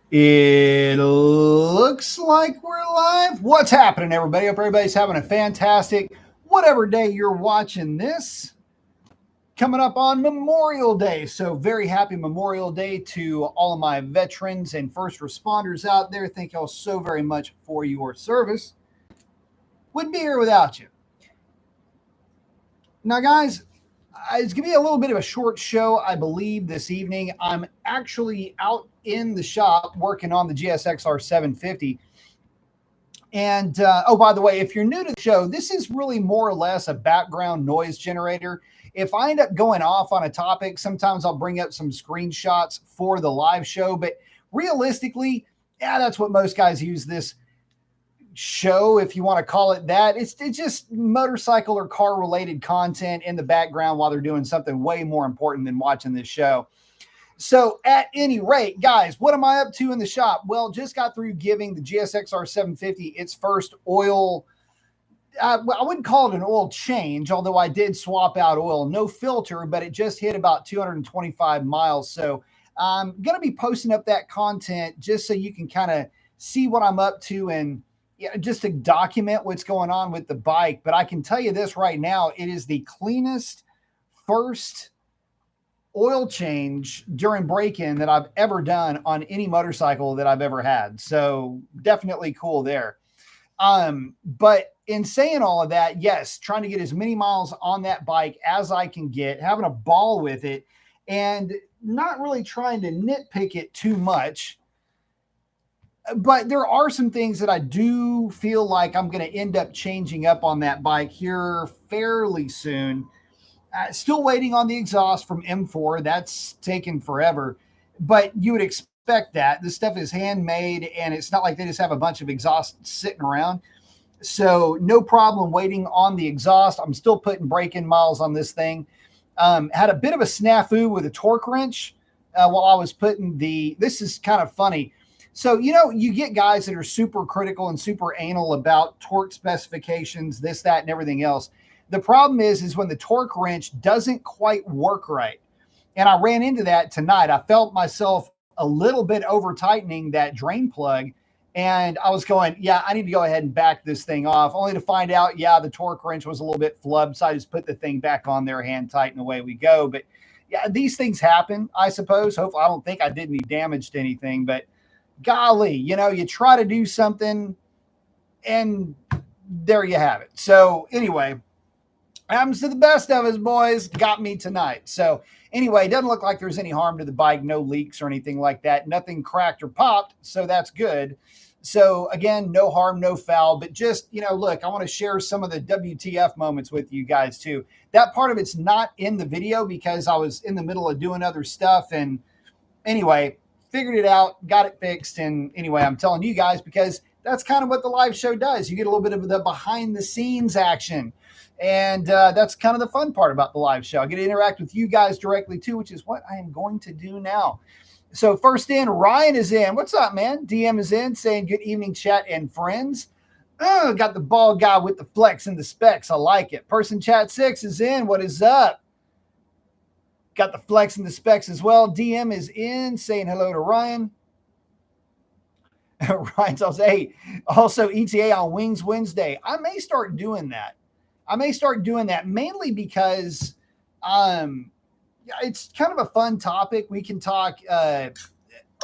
It looks like we're live. What's happening, everybody? Hope everybody's having a fantastic whatever day you're watching this. Coming up on Memorial Day. So, very happy Memorial Day to all of my veterans and first responders out there. Thank y'all so very much for your service. Wouldn't be here without you. Now, guys, it's going to be a little bit of a short show, I believe, this evening. I'm actually out in the shop working on the GSXR 750. And oh, by the way, if you're new to the show, this is really more or less a background noise generator. If I end up going off on a topic, sometimes I'll bring up some screenshots for the live show. But realistically, yeah, that's what most guys use this show, if you want to call it that. It's just motorcycle or car related content in the background while they're doing something way more important than watching this show. So at any rate, guys, what am I up to in the shop? Well, just got through giving the GSXR 750 its first oil. I wouldn't call it an oil change, although I did swap out oil. No filter, but it just hit about 225 miles. So I'm going to be posting up that content just so you can kind of see what I'm up to and just to document what's going on with the bike. But I can tell you this right now, it is the cleanest first oil change during break-in that I've ever done on any motorcycle that I've ever had. So definitely cool there. But in saying all of that, yes, trying to get as many miles on that bike as I can get, having a ball with it, and not really trying to nitpick it too much. But there are some things that I do feel like I'm going to end up changing up on that bike here fairly soon. Still waiting on the exhaust from M4. That's taken forever, but you would expect that. This stuff is handmade, and it's not like they just have a bunch of exhaust sitting around. So no problem waiting on the exhaust. I'm still putting break-in miles on this thing. Had a bit of a snafu with a torque wrench while I was putting this is kind of funny. So, you get guys that are super critical and super anal about torque specifications, this, that, and everything else. The problem is when the torque wrench doesn't quite work right. And I ran into that tonight. I felt myself a little bit over tightening that drain plug. And I was going, yeah, I need to go ahead and back this thing off, only to find out, yeah, the torque wrench was a little bit flubbed. So I just put the thing back on there, hand tight, and away we go. But yeah, these things happen, I suppose. Hopefully, I don't think I did any damage to anything. But golly, you try to do something and there you have it. So anyway, happens to the best of us, boys. Got me tonight. So anyway, it doesn't look like there's any harm to the bike, no leaks or anything like that. Nothing cracked or popped, so that's good. So again, no harm, no foul, but just, look, I want to share some of the WTF moments with you guys too. That part of it's not in the video because I was in the middle of doing other stuff. And anyway, figured it out, got it fixed. And anyway, I'm telling you guys because that's kind of what the live show does. You get a little bit of the behind the scenes action. And that's kind of the fun part about the live show. I get to interact with you guys directly too, which is what I am going to do now. So first in, Ryan is in. What's up, man? DM is in saying good evening, chat and friends. Oh, got the bald guy with the flex and the specs. I like it. Person chat 6 is in. What is up? Got the flex and the specs as well. DM is in saying hello to Ryan. Ryan tells, hey, also ETA on Wings Wednesday. I may start doing that. Mainly because it's kind of a fun topic. We can talk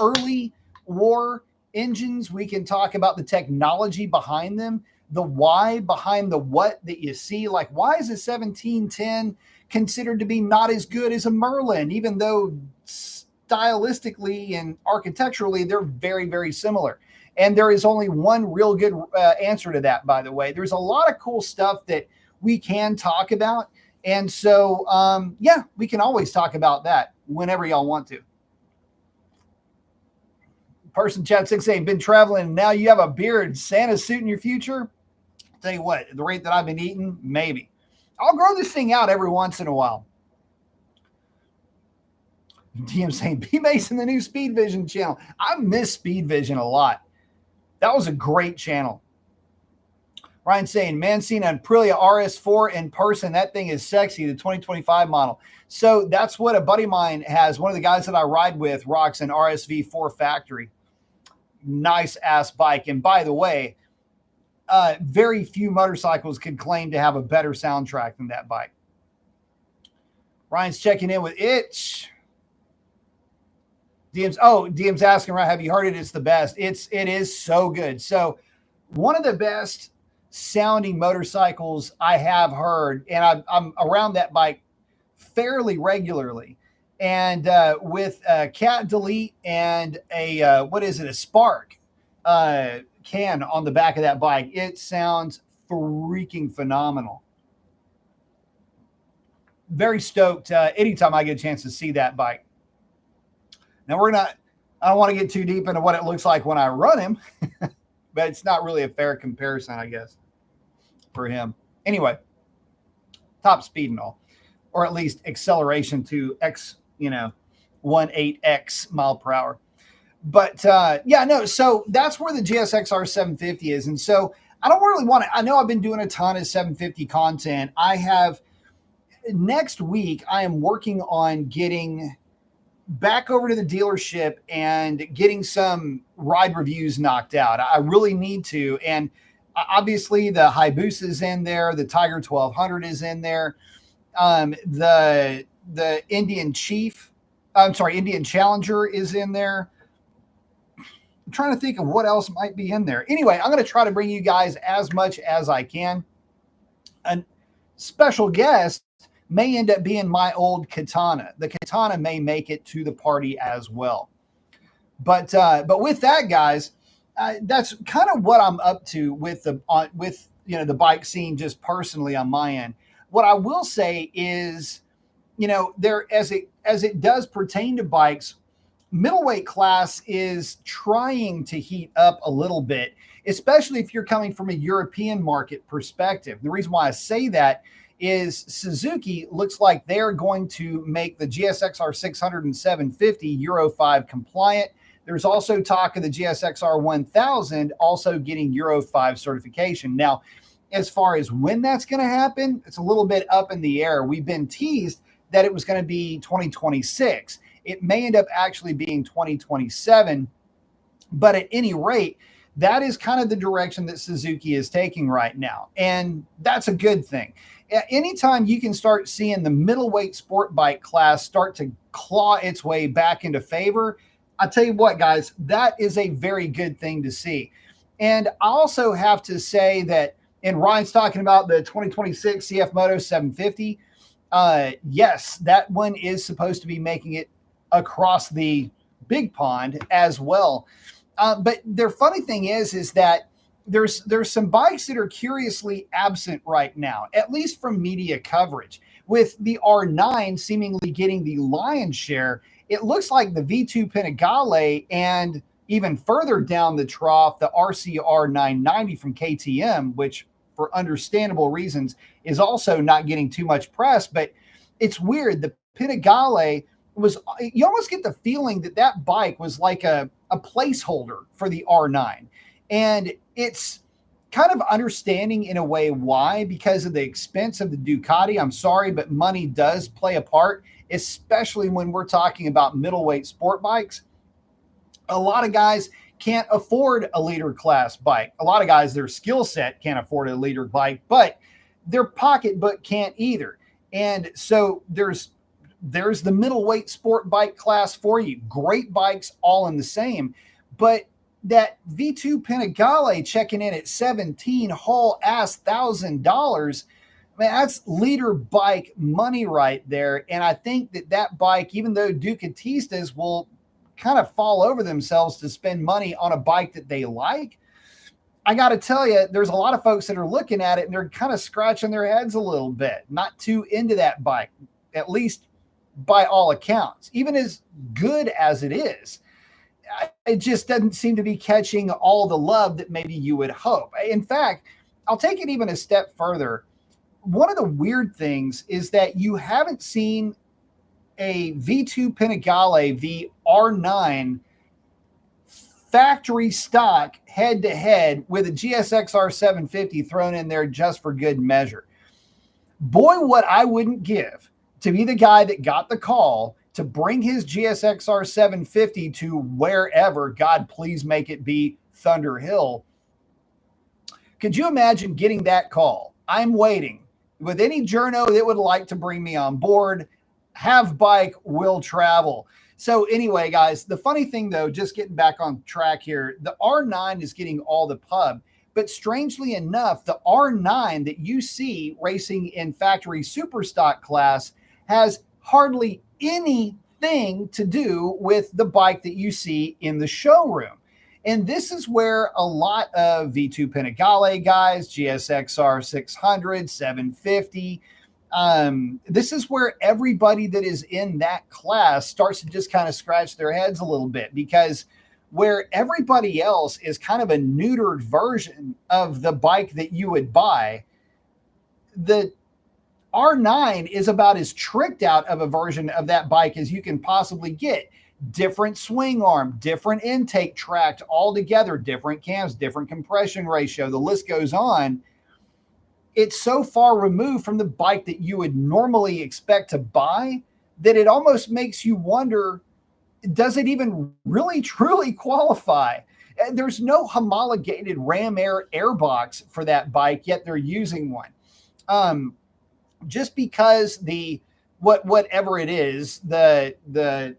early war engines. We can talk about the technology behind them, the why behind the what that you see. Like, why is a 1710 considered to be not as good as a Merlin, even though stylistically and architecturally they're very, very similar? And there is only one real good answer to that, by the way. There's a lot of cool stuff that we can talk about. And so, yeah, we can always talk about that whenever y'all want to. Person chat 6A, been traveling, and now you have a beard. Santa suit in your future? I'll tell you what, at the rate that I've been eating, maybe. I'll grow this thing out every once in a while. DM saying, B Mason, the new Speed Vision channel. I miss Speed Vision a lot. That was a great channel. Ryan saying, Mancini and Aprilia RS4 in person. That thing is sexy, the 2025 model. So that's what a buddy of mine has. One of the guys that I ride with rocks an RSV4 factory. nice ass bike. And by the way, very few motorcycles could claim to have a better soundtrack than that bike. Ryan's checking in with Itch. DM's asking, right? Have you heard it? It's the best. It is so good. So one of the best sounding motorcycles I have heard, and I'm around that bike fairly regularly. And with a Cat Delete and a Spark can on the back of that bike, it sounds freaking phenomenal. Very stoked anytime I get a chance to see that bike. Now I don't want to get too deep into what it looks like when I run him, but it's not really a fair comparison, I guess, for him. Anyway, top speed and all, or at least acceleration to 18x mile per hour. But so that's where the GSX-R 750 is. And so I don't really want to, I know I've been doing a ton of 750 content. Next week, I am working on getting back over to the dealership and getting some ride reviews knocked out. I really need to. And obviously the Hayabusa is in there. The Tiger 1200 is in there. The Indian Challenger is in there. I'm trying to think of what else might be in there. Anyway, I'm going to try to bring you guys as much as I can. A special guest may end up being my old Katana. The Katana may make it to the party as well. But with that, guys, that's kind of what I'm up to with the bike scene just personally on my end. What I will say is, there as it does pertain to bikes, middleweight class is trying to heat up a little bit, especially if you're coming from a European market perspective. The reason why I say that is Suzuki looks like they're going to make the GSX-R 600 and 750 Euro 5 compliant. There's also talk of the GSX-R 1000 also getting Euro 5 certification. Now, as far as when that's going to happen, it's a little bit up in the air. We've been teased that it was going to be 2026. It may end up actually being 2027. But at any rate, that is kind of the direction that Suzuki is taking right now. And that's a good thing. Anytime you can start seeing the middleweight sport bike class start to claw its way back into favor, I'll tell you what, guys, that is a very good thing to see. And I also have to say that, and Ryan's talking about the 2026 CF Moto 750. Yes, that one is supposed to be making it across the big pond as well. But the funny thing is that there's some bikes that are curiously absent right now, at least from media coverage. With the R9 seemingly getting the lion's share, it looks like the V2 Panigale and even further down the trough, the RCR 990 from KTM, which for understandable reasons is also not getting too much press. But it's weird. The Panigale you almost get the feeling that bike was like a placeholder for the R9. And it's kind of understanding in a way why, because of the expense of the Ducati. I'm sorry, but money does play a part, especially when we're talking about middleweight sport bikes. A lot of guys can't afford a leader class bike. A lot of guys, their skill set can't afford a leader bike, but their pocketbook can't either. And so there's the middleweight sport bike class for you. Great bikes, all in the same. But that V2 Panigale checking in at $17,000, man, that's leader bike money right there. And I think that bike, even though Ducatistas will kind of fall over themselves to spend money on a bike that they like, I got to tell you, there's a lot of folks that are looking at it and they're kind of scratching their heads a little bit, not too into that bike, at least by all accounts. Even as good as it is, it just doesn't seem to be catching all the love that maybe you would hope. In fact, I'll take it even a step further. One of the weird things is that you haven't seen a V2 Panigale V R9 factory stock head-to-head with a GSX-R 750 thrown in there just for good measure. Boy, what I wouldn't give to be the guy that got the call to bring his GSXR 750 to wherever, God, please make it be Thunder Hill. Could you imagine getting that call? I'm waiting with any journo that would like to bring me on board. Have bike, will travel. So anyway, guys, the funny thing though, just getting back on track here, the R9 is getting all the pub, but strangely enough, the R9 that you see racing in factory super stock class has hardly anything to do with the bike that you see in the showroom. And this is where a lot of V2 Panigale guys, GSXR 600, 750, this is where everybody that is in that class starts to just kind of scratch their heads a little bit, because where everybody else is kind of a neutered version of the bike that you would buy, the R9 is about as tricked out of a version of that bike as you can possibly get. Different swing arm, different intake tract altogether, different cams, different compression ratio. The list goes on. It's so far removed from the bike that you would normally expect to buy that it almost makes you wonder, does it even really truly qualify? There's no homologated Ram Air airbox for that bike, yet they're using one. Just because whatever it is, the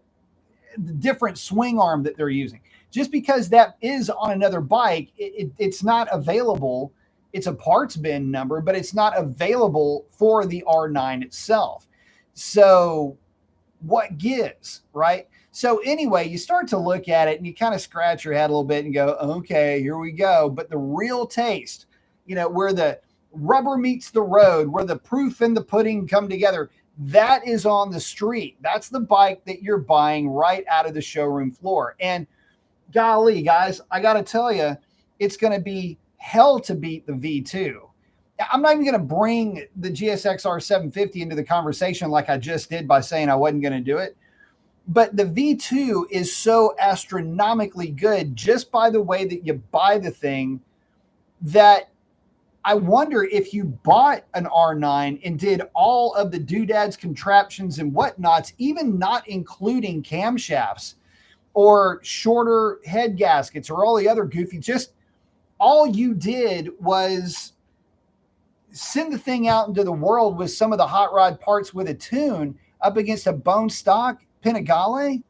different swing arm that they're using, just because that is on another bike, it's not available. It's a parts bin number, but it's not available for the R9 itself. So what gives, right? So anyway, you start to look at it and you kind of scratch your head a little bit and go, okay, here we go. But the real taste, where the rubber meets the road, where the proof and the pudding come together, that is on the street. That's the bike that you're buying right out of the showroom floor. And golly, guys, I got to tell you, it's going to be hell to beat the V2. I'm not even going to bring the GSXR 750 into the conversation like I just did by saying I wasn't going to do it. But the V2 is so astronomically good just by the way that you buy the thing that I wonder if you bought an R9 and did all of the doodads, contraptions, and whatnots, even not including camshafts or shorter head gaskets or all the other goofy, just all you did was send the thing out into the world with some of the hot rod parts with a tune up against a bone stock Panigale.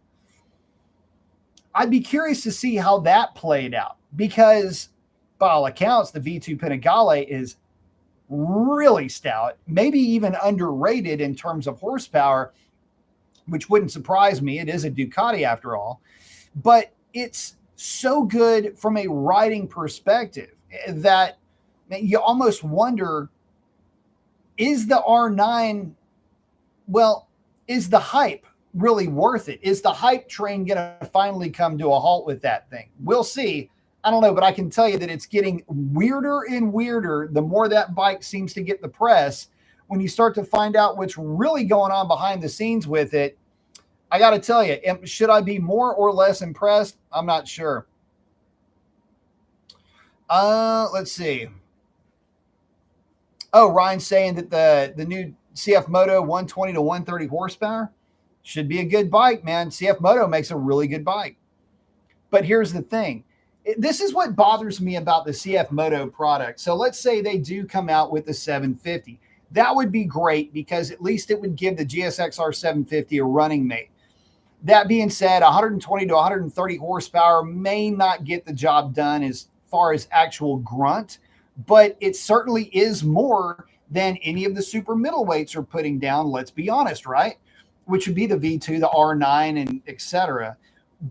I'd be curious to see how that played out, because by all accounts, the V2 Panigale is really stout, maybe even underrated in terms of horsepower, which wouldn't surprise me. It is a Ducati after all, but it's so good from a riding perspective that you almost wonder, is the R9, is the hype really worth it? Is the hype train going to finally come to a halt with that thing? We'll see. I don't know, but I can tell you that it's getting weirder and weirder the more that bike seems to get the press. When you start to find out what's really going on behind the scenes with it, I got to tell you, should I be more or less impressed? I'm not sure. Let's see. Oh, Ryan's saying that the new CF Moto 120 to 130 horsepower should be a good bike, man. CF Moto makes a really good bike. But here's the thing. This is what bothers me about the CF Moto product. So let's say they do come out with the 750. That would be great, because at least it would give the GSXR 750 a running mate. That being said, 120 to 130 horsepower may not get the job done as far as actual grunt, but it certainly is more than any of the super middleweights are putting down, let's be honest, right? Which would be the V2, the R9, and etc.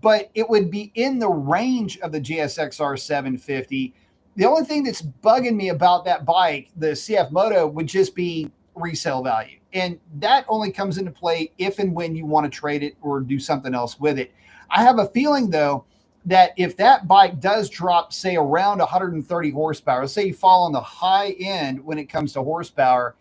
But it would be in the range of the GSXR 750. The only thing that's bugging me about that bike, the CF Moto, would just be resale value. And that only comes into play if and when you want to trade it or do something else with it. I have a feeling, though, that if that bike does drop, say, around 130 horsepower, say you fall on the high end when it comes to horsepower,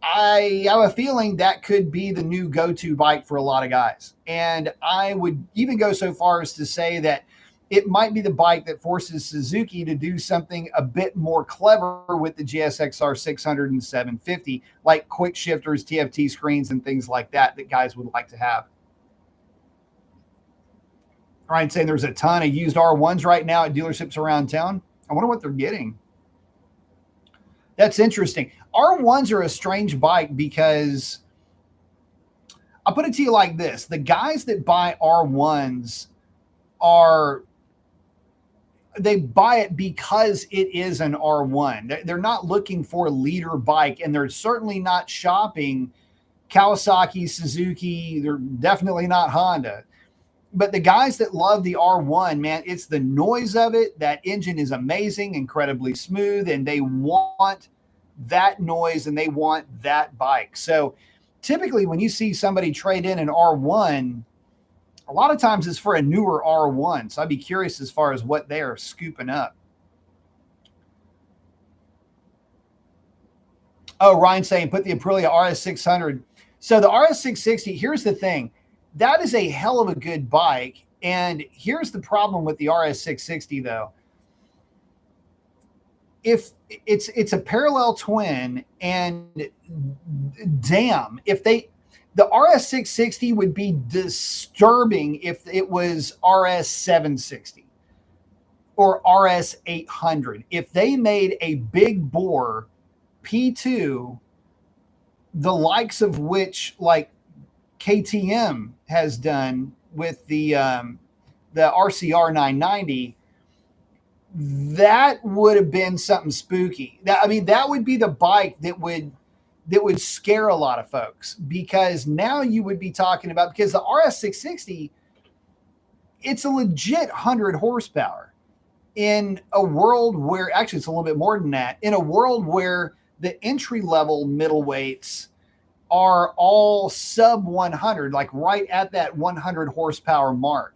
I have a feeling that could be the new go-to bike for a lot of guys. And I would even go so far as to say that it might be the bike that forces Suzuki to do something a bit more clever with the GSXR 600 and 750, like quick shifters, TFT screens, and things like that guys would like to have. Ryan saying there's a ton of used R1s right now at dealerships around town. I wonder what they're getting. That's interesting. R1s are a strange bike because I'll put it to you like this. The guys that buy R1s they buy it because it is an R1. They're not looking for a leader bike, and they're certainly not shopping Kawasaki, Suzuki. They're definitely not Honda. But the guys that love the R1, man, it's the noise of it. That engine is amazing, incredibly smooth, and they want that noise and they want that bike. So typically when you see somebody trade in an R1, a lot of times it's for a newer R1. So I'd be curious as far as what they are scooping up. Oh, Ryan saying put the Aprilia RS600. So the RS660, here's the thing. That is a hell of a good bike. And here's the problem with the RS660 though. If it's a parallel twin, and damn, if the RS660 would be disturbing if it was RS760 or RS800. If they made a big bore P2, the likes of which like KTM has done with the RCR 990, that would have been something spooky. That would be the bike that would scare a lot of folks, because now you would be talking about, because the RS660, it's a legit 100 horsepower in a world where, actually it's a little bit more than that, in a world where the entry level middleweights are all sub 100, like right at that 100 horsepower mark.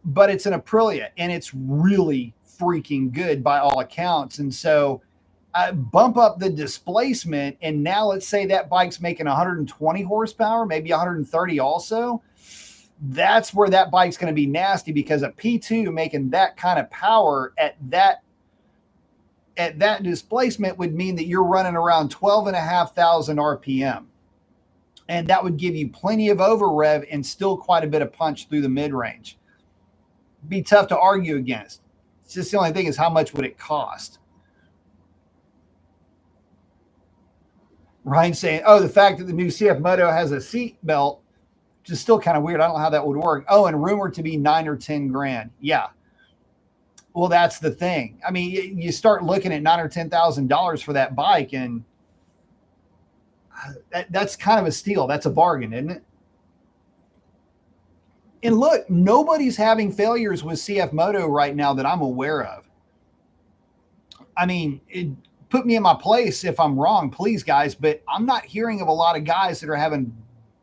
But it's an Aprilia and it's really freaking good by all accounts. And so I bump up the displacement, and now let's say that bike's making 120 horsepower, maybe 130 also. That's where that bike's going to be nasty, because a P2 making that kind of power at that displacement would mean that you're running around 12,500 RPM. And that would give you plenty of over rev and still quite a bit of punch through the mid range. Be tough to argue against. It's just the only thing is, how much would it cost? Ryan saying, oh, the fact that the new CF Moto has a seat belt, which is still kind of weird. I don't know how that would work. Oh, and rumored to be $9 or $10,000. Yeah. Well, that's the thing. I mean, you start looking at $9,000 or $10,000 for that bike, and that's kind of a steal. That's a bargain, isn't it? And look, nobody's having failures with CF Moto right now that I'm aware of. I mean, put me in my place if I'm wrong, please, guys, but I'm not hearing of a lot of guys that are having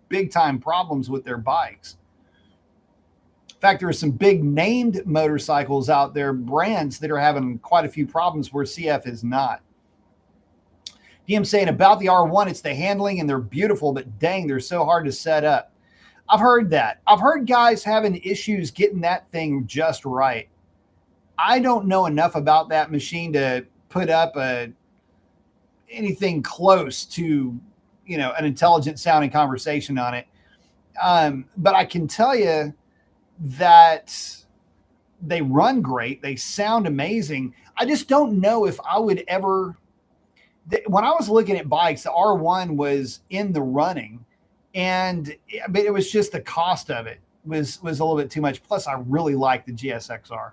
big time problems with their bikes. In fact, there are some big named motorcycles out there, brands that are having quite a few problems where CF is not. DM saying about the R1, it's the handling, and they're beautiful, but dang, they're so hard to set up. I've heard that. I've heard guys having issues getting that thing just right. I don't know enough about that machine to put up anything close to, an intelligent sounding conversation on it. But I can tell you that they run great. They sound amazing. I just don't know if I would ever, when I was looking at bikes, the R1 was in the running, but it was just the cost of it was a little bit too much. Plus I really like the GSXR.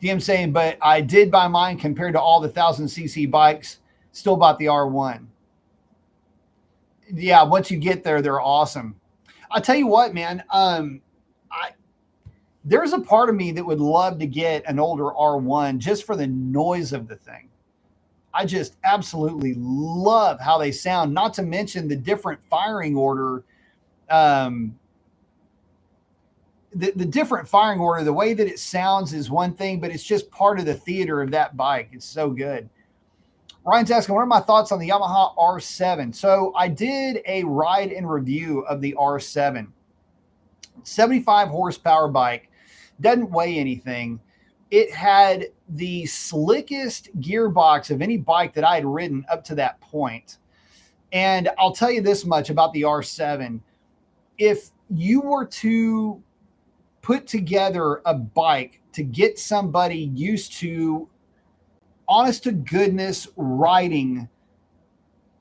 DM saying, but I did buy mine compared to all the 1,000cc bikes, still bought the R1. Yeah, once you get there, they're awesome. I'll tell you what, man, there's a part of me that would love to get an older R1 just for the noise of the thing. I just absolutely love how they sound, not to mention the different firing order. The different firing order, the way that it sounds is one thing, but it's just part of the theater of that bike. It's so good. Ryan's asking, what are my thoughts on the Yamaha R7? So I did a ride and review of the R7. 75 horsepower bike, doesn't weigh anything. It had the slickest gearbox of any bike that I had ridden up to that point. And I'll tell you this much about the R7. if you were to put together a bike to get somebody used to honest to goodness riding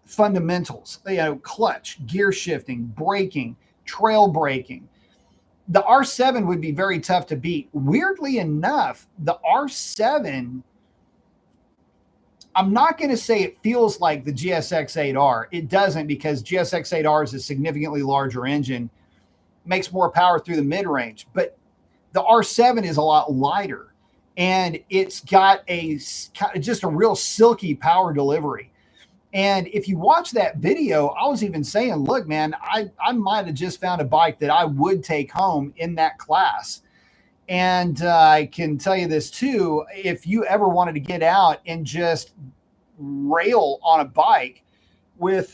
fundamentals, clutch, gear shifting, braking, trail braking, the R7 would be very tough to beat. Weirdly enough, the R7, I'm not going to say it feels like the GSX-8R. It doesn't, because GSX-8R is a significantly larger engine, makes more power through the mid-range. But the R7 is a lot lighter, and it's got just a real silky power delivery. And if you watch that video, I was even saying, look, man, I might have just found a bike that I would take home in that class. And I can tell you this too, if you ever wanted to get out and just rail on a bike with,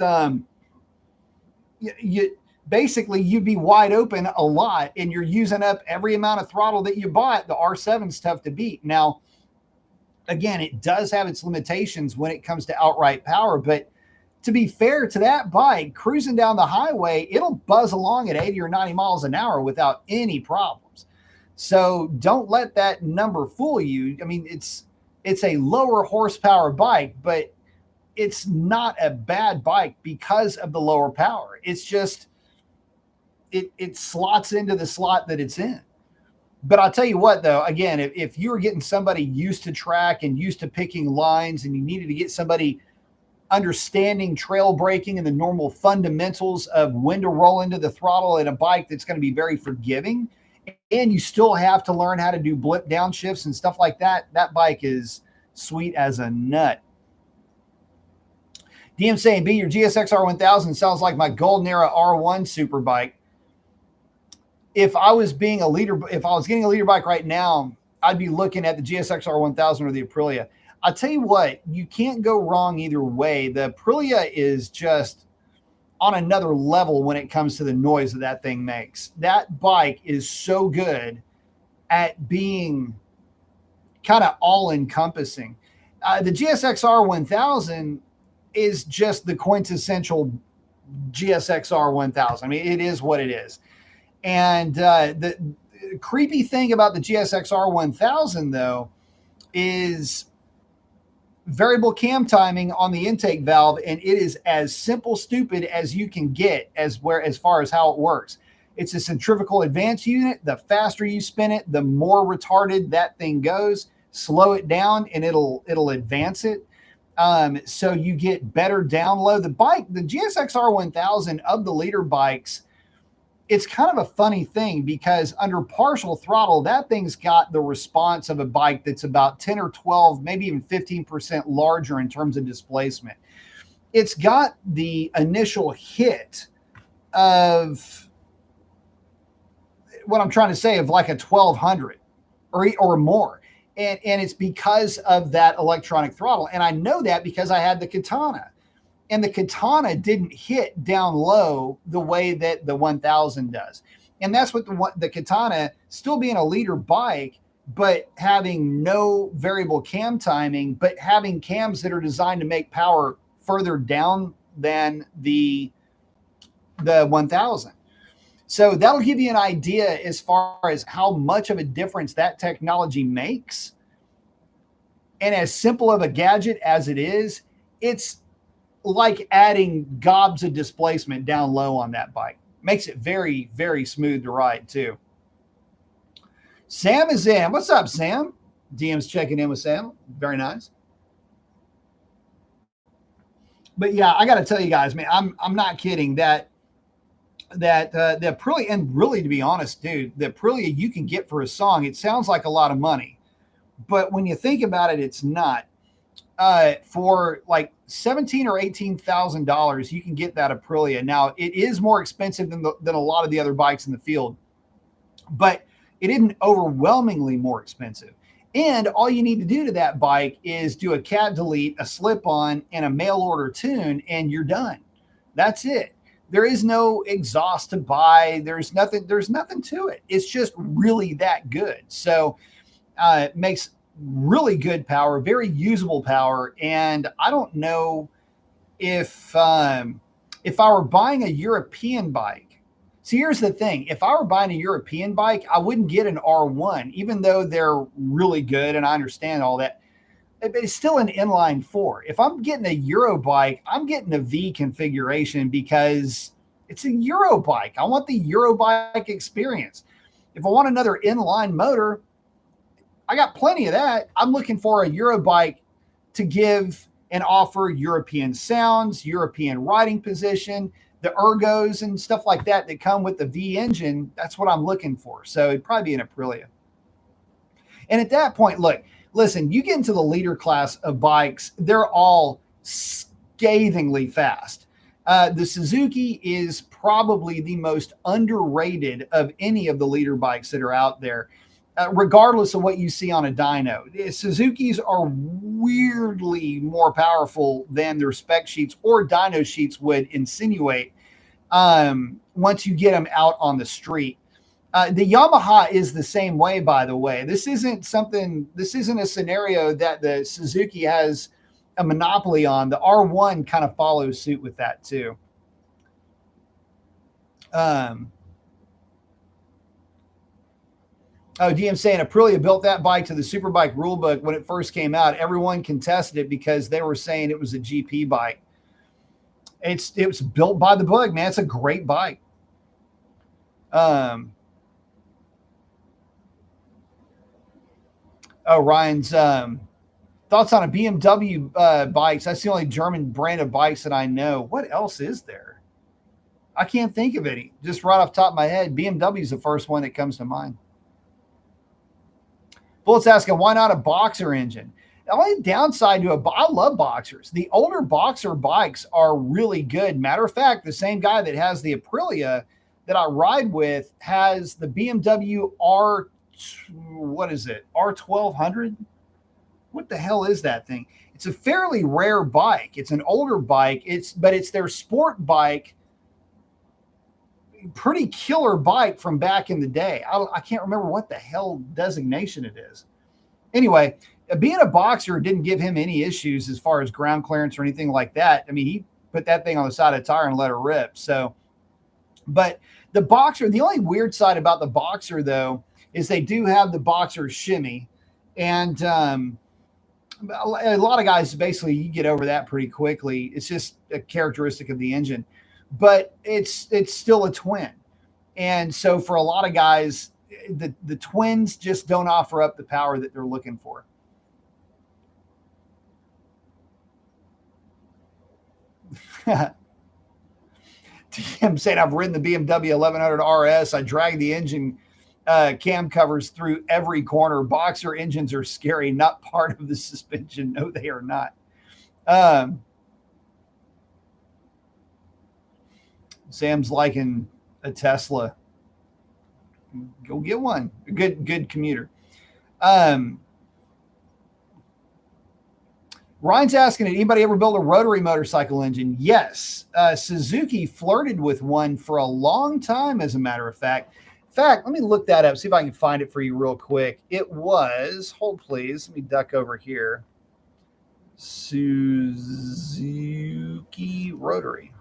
basically you'd be wide open a lot and you're using up every amount of throttle that you bought, the R7 is tough to beat. Now, again, it does have its limitations when it comes to outright power, but to be fair to that bike, cruising down the highway, it'll buzz along at 80 or 90 miles an hour without any problems. So don't let that number fool you. I mean, it's a lower horsepower bike, but it's not a bad bike because of the lower power. It's just, it slots into the slot that it's in. But I'll tell you what, though, again, if you were getting somebody used to track and used to picking lines, and you needed to get somebody understanding trail braking and the normal fundamentals of when to roll into the throttle in a bike that's going to be very forgiving, and you still have to learn how to do blip downshifts and stuff like that, that bike is sweet as a nut. DM saying, B, your GSX R1000 sounds like my golden era R1 super bike. If I was getting a leader bike right now, I'd be looking at the GSX R1000 or the Aprilia. I'll tell you what, you can't go wrong either way. The Aprilia is just on another level when it comes to the noise that thing makes. That bike is so good at being kind of all encompassing. The GSX R1000 is just the quintessential GSX R1000. I mean, it is what it is. And the creepy thing about the GSX R1000, though, is variable cam timing on the intake valve, and it is as simple stupid as you can get as far as how it works. It's a centrifugal advance unit. The faster you spin it, the more retarded that thing goes. Slow it down, and it'll advance it. So you get better down low. The GSX R1000 of the leader bikes, it's kind of a funny thing because under partial throttle, that thing's got the response of a bike that's about 10 or 12, maybe even 15% larger in terms of displacement. It's got the initial hit of what I'm trying to say, of like a 1200 or more. And it's because of that electronic throttle. And I know that because I had the Katana. And the Katana didn't hit down low the way that the 1000 does. And that's what the Katana, still being a leader bike, but having no variable cam timing, but having cams that are designed to make power further down than the 1000. So that'll give you an idea as far as how much of a difference that technology makes. And as simple of a gadget as it is, it's like adding gobs of displacement down low on that bike. Makes it very, very smooth to ride too. Sam is in. What's up, Sam? DM's checking in with Sam. Very nice. But yeah, I got to tell you guys, man, I'm not kidding that the Aprilia, and really, to be honest, dude, the Aprilia you can get for a song, it sounds like a lot of money, but when you think about it, it's not. For like $17,000 or $18,000, you can get that Aprilia. Now, it is more expensive than a lot of the other bikes in the field, but it isn't overwhelmingly more expensive. And all you need to do to that bike is do a cat delete, a slip-on, and a mail order tune, and you're done. That's it. There is no exhaust to buy. There's nothing to it. It's just really that good. So it makes really good power, very usable power. And I don't know if I were buying a European bike, See, here's the thing. If I were buying a European bike, I wouldn't get an R1, even though they're really good and I understand all that. It's still an inline four. If I'm getting a Euro bike, I'm getting a V configuration because it's a Euro bike. I want the Euro bike experience. If I want another inline motor, I got plenty of that. I'm looking for a Euro bike to give and offer European sounds, European riding position, the ergos and stuff like that that come with the V engine. That's what I'm looking for. So it'd probably be an Aprilia. And at that point, look, listen, you get into the leader class of bikes, they're all scathingly fast. The Suzuki is probably the most underrated of any of the leader bikes that are out there, regardless of what you see on a dyno. Suzukis are weirdly more powerful than their spec sheets or dyno sheets would insinuate once you get them out on the street. The Yamaha is the same way, by the way. This isn't a scenario that the Suzuki has a monopoly on. The R1 kind of follows suit with that too. DM saying Aprilia built that bike to the Superbike rulebook when it first came out. Everyone contested it because they were saying it was a GP bike. It was built by the book, man. It's a great bike. Ryan's thoughts on a BMW bikes. That's the only German brand of bikes that I know. What else is there? I can't think of any. Just right off the top of my head, BMW is the first one that comes to mind. Bullet's asking, why not a Boxer engine? The only downside to I love Boxers. The older Boxer bikes are really good. Matter of fact, the same guy that has the Aprilia that I ride with has the BMW R1200. What the hell is that thing? It's a fairly rare bike. It's an older bike. But it's their sport bike. Pretty killer bike from back in the day. I can't remember what the hell designation it is. Anyway, being a Boxer didn't give him any issues as far as ground clearance or anything like that. I mean, he put that thing on the side of the tire and let it rip. So, but the Boxer, the only weird side about the Boxer though, is they do have the Boxer shimmy. And a lot of guys, basically, you get over that pretty quickly. It's just a characteristic of the engine. But it's still a twin. And so for a lot of guys, the twins just don't offer up the power that they're looking for. TM saying, I've ridden the BMW 1100 RS. I dragged the engine cam covers through every corner. Boxer engines are scary, not part of the suspension. No, they are not. Sam's liking a Tesla. Go get one. A good commuter. Ryan's asking, did anybody ever build a rotary motorcycle engine? Yes. Suzuki flirted with one for a long time, as a matter of fact. In fact, let me look that up, see if I can find it for you real quick. It was, hold please, let me duck over here. Suzuki rotary.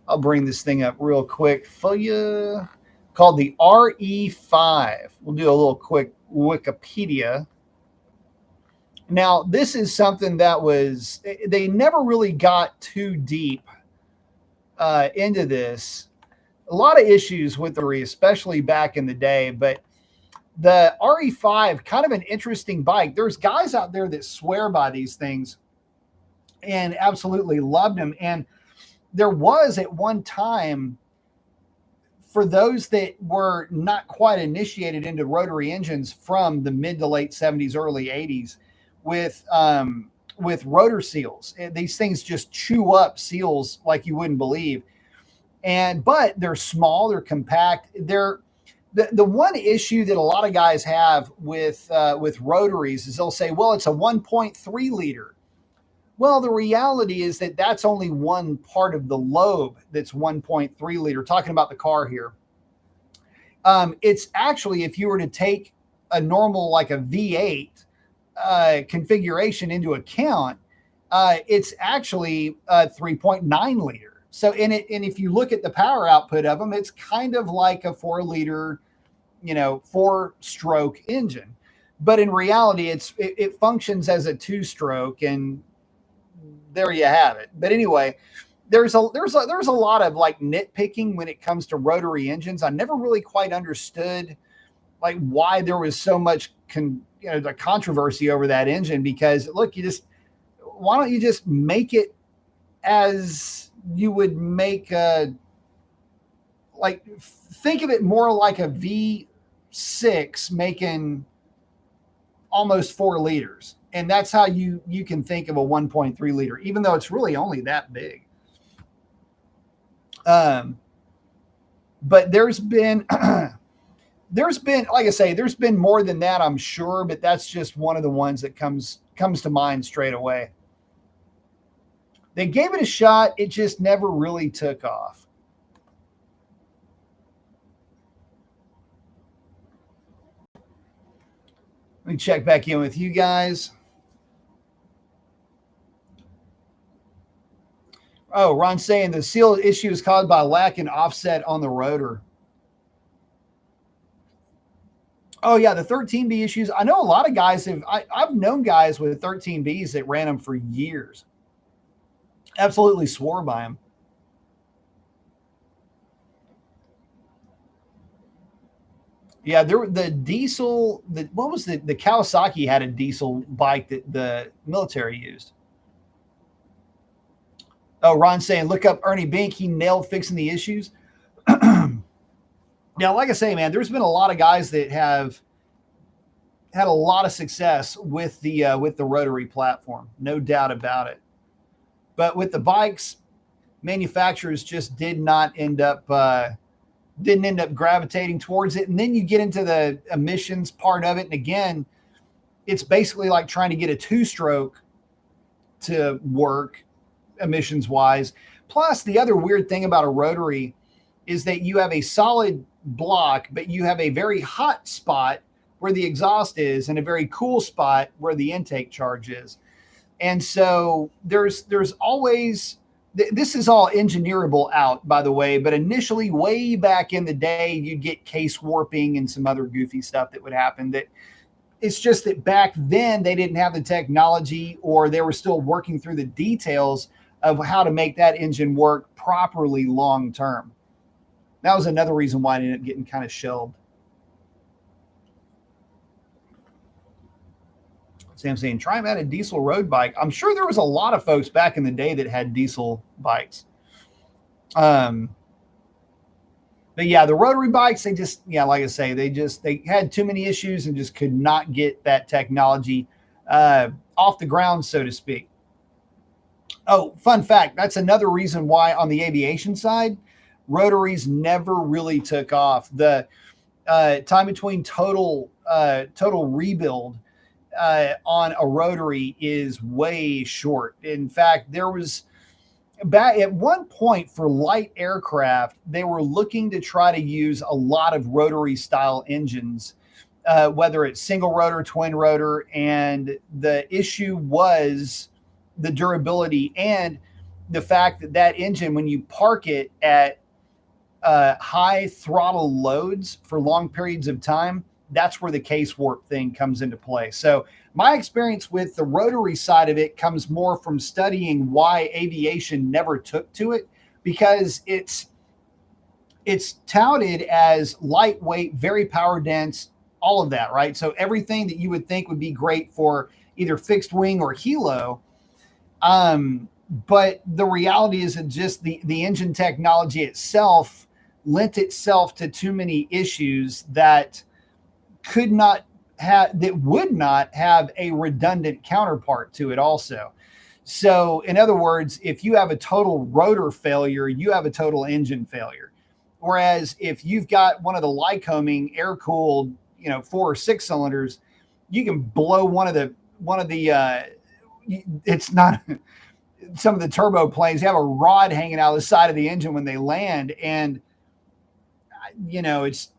I'll bring this thing up real quick for you. Called the RE5. We'll do a little quick Wikipedia. Now, this is something that they never really got too deep into this. A lot of issues with the RE, especially back in the day. But the RE5, kind of an interesting bike. There's guys out there that swear by these things and absolutely loved them. And there was at one time, for those that were not quite initiated into rotary engines from the mid to late 70s, early 80s, with rotor seals. These things just chew up seals like you wouldn't believe. But they're small, they're compact. They're the one issue that a lot of guys have with rotaries is they'll say, well, it's a 1.3 liter. Well, the reality is that that's only one part of the lobe that's 1.3 liter. Talking about the car here. It's actually, if you were to take a normal, like a V8 configuration into account, it's actually 3.9 liter. and if you look at the power output of them, it's kind of like a 4-liter, 4-stroke engine. But in reality, it functions as a 2-stroke, and there you have it. But anyway, there's a lot of like nitpicking when it comes to rotary engines. I never really quite understood like why there was so much the controversy over that engine, because look, why don't you just make it as you would make think of it more like a V6 making almost 4 liters. And that's how you can think of a 1.3 liter, even though it's really only that big. But there's been, like I say, there's been more than that, I'm sure, but that's just one of the ones that comes to mind straight away. They gave it a shot. It just never really took off. Let me check back in with you guys. Oh, Ron's saying the seal issue is caused by lack in offset on the rotor. Oh, yeah, the 13B issues. I know a lot of guys I've known guys with 13Bs that ran them for years. Absolutely swore by them. Yeah, the diesel, what was the Kawasaki had a diesel bike that the military used. Oh, Ron's saying, look up Ernie Bink. He nailed fixing the issues. Now, like I say, man, there's been a lot of guys that have had a lot of success with the rotary platform, no doubt about it. But with the bikes, manufacturers just didn't end up gravitating towards it. And then you get into the emissions part of it, and again, it's basically like trying to get a 2-stroke to work emissions wise. Plus, the other weird thing about a rotary is that you have a solid block, but you have a very hot spot where the exhaust is and a very cool spot where the intake charge is. And so there's always, this is all engineerable out, by the way, but initially way back in the day, you'd get case warping and some other goofy stuff that would happen. That it's just that back then they didn't have the technology, or they were still working through the details of how to make that engine work properly long term. That was another reason why it ended up getting kind of shelved. Sam saying, try them at a diesel road bike. I'm sure there was a lot of folks back in the day that had diesel bikes. But yeah, the rotary bikes, they just, like I say, they had too many issues and just could not get that technology off the ground, so to speak. Oh, fun fact, that's another reason why on the aviation side, rotaries never really took off. The time between total rebuild on a rotary is way short. In fact, there was back at one point for light aircraft, they were looking to try to use a lot of rotary style engines, whether it's single rotor, twin rotor, and the issue was the durability and the fact that that engine, when you park it at high throttle loads for long periods of time, that's where the case warp thing comes into play. So my experience with the rotary side of it comes more from studying why aviation never took to it, because it's touted as lightweight, very power dense, all of that, right? So everything that you would think would be great for either fixed wing or helo. But the reality is that just the engine technology itself lent itself to too many issues that would not have a redundant counterpart to it also. So in other words, if you have a total rotor failure, you have a total engine failure. Whereas if you've got one of the Lycoming air-cooled, 4 or 6 cylinders, you can blow one of the it's not some of the turbo planes have a rod hanging out of the side of the engine when they land, and it's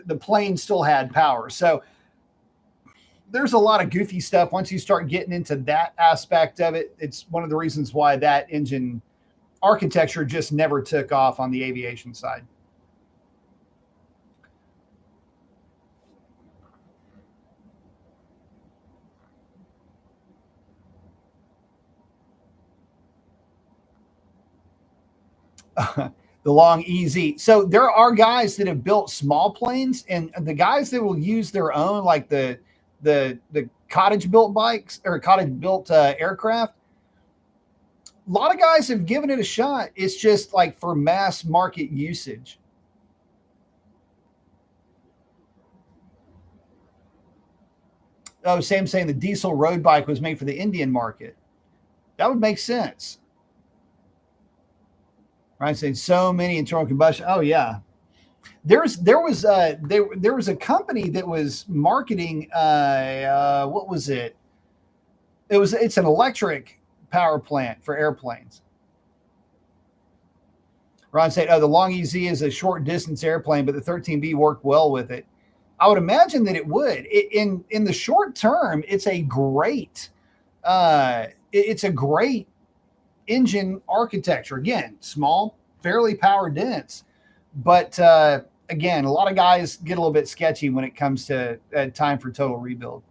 the plane still had power. So there's a lot of goofy stuff once you start getting into that aspect of it. It's one of the reasons why that engine architecture just never took off on the aviation side. The Long EZ. So there are guys that have built small planes, and the guys that will use their own, like the cottage built bikes or cottage built aircraft. A lot of guys have given it a shot. It's just like for mass market usage. Oh, Sam saying the diesel road bike was made for the Indian market. That would make sense. Right, saying so many internal combustion. Oh yeah, there was a company that was marketing. What was it? It's an electric power plant for airplanes. Ron said, "Oh, the Long EZ is a short distance airplane, but the 13B worked well with it." I would imagine that it would. In the short term, it's a great engine architecture. Again, small, fairly power dense, but again, a lot of guys get a little bit sketchy when it comes to time for total rebuild.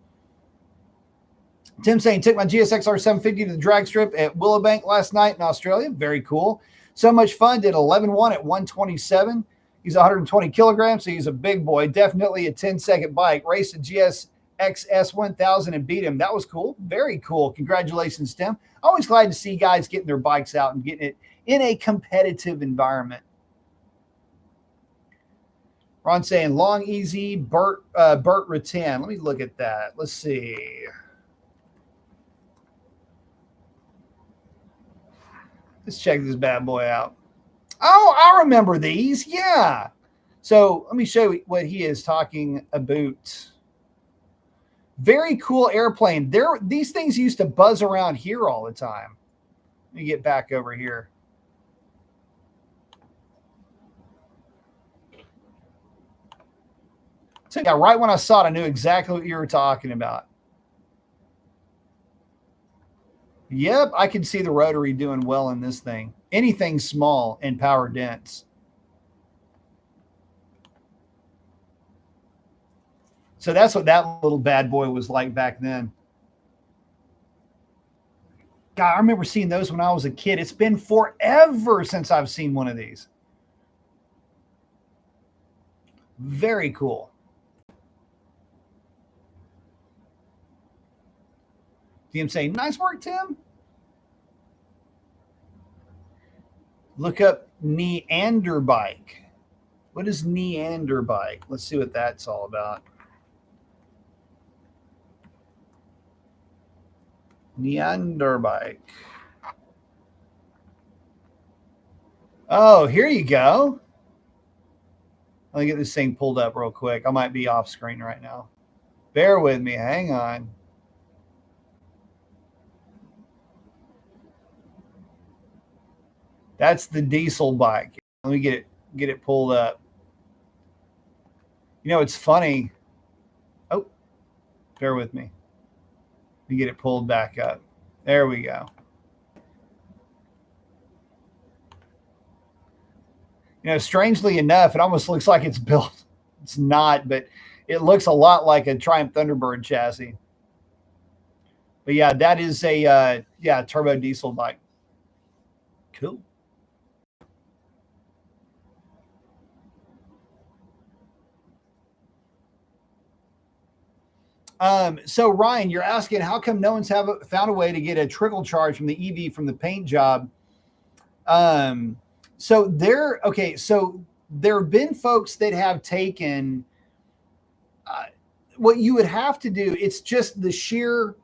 Tim saying, took my GSXR 750 to the drag strip at Willowbank last night in Australia. Very cool. So much fun. Did 11.1 at 127. He's 120 kilograms, so he's a big boy. Definitely a 10-second bike. Raced a GSX S1000 and beat him. That was cool. Very cool. Congratulations, Tim. Always glad to see guys getting their bikes out and getting it in a competitive environment. Ron saying, Long EZ, Burt Rattan. Let me look at that. Let's see. Let's check this bad boy out. Oh, I remember these. Yeah. So let me show you what he is talking about. Very cool airplane. These things used to buzz around here all the time. Let me get back over here. So yeah, right when I saw it, I knew exactly what you were talking about. Yep, I can see the rotary doing well in this thing. Anything small and power dense. So that's what that little bad boy was like back then. God, I remember seeing those when I was a kid. It's been forever since I've seen one of these. Very cool. Tim saying, nice work, Tim. Look up Neander bike. What is Neander bike? Let's see what that's all about. Neander bike. Oh, here you go. Let me get this thing pulled up real quick. I might be off screen right now. Bear with me. Hang on. That's the diesel bike. Let me get it pulled up. You know, it's funny. Oh, bear with me. Let me get it pulled back up. There we go. You know, strangely enough, it almost looks like it's built. It's not, but it looks a lot like a Triumph Thunderbird chassis. But yeah, that is a turbo diesel bike. Cool. So Ryan, you're asking how come no one's found a way to get a trickle charge from the EV from the paint job? So there have been folks that have taken what you would have to do. It's just the sheer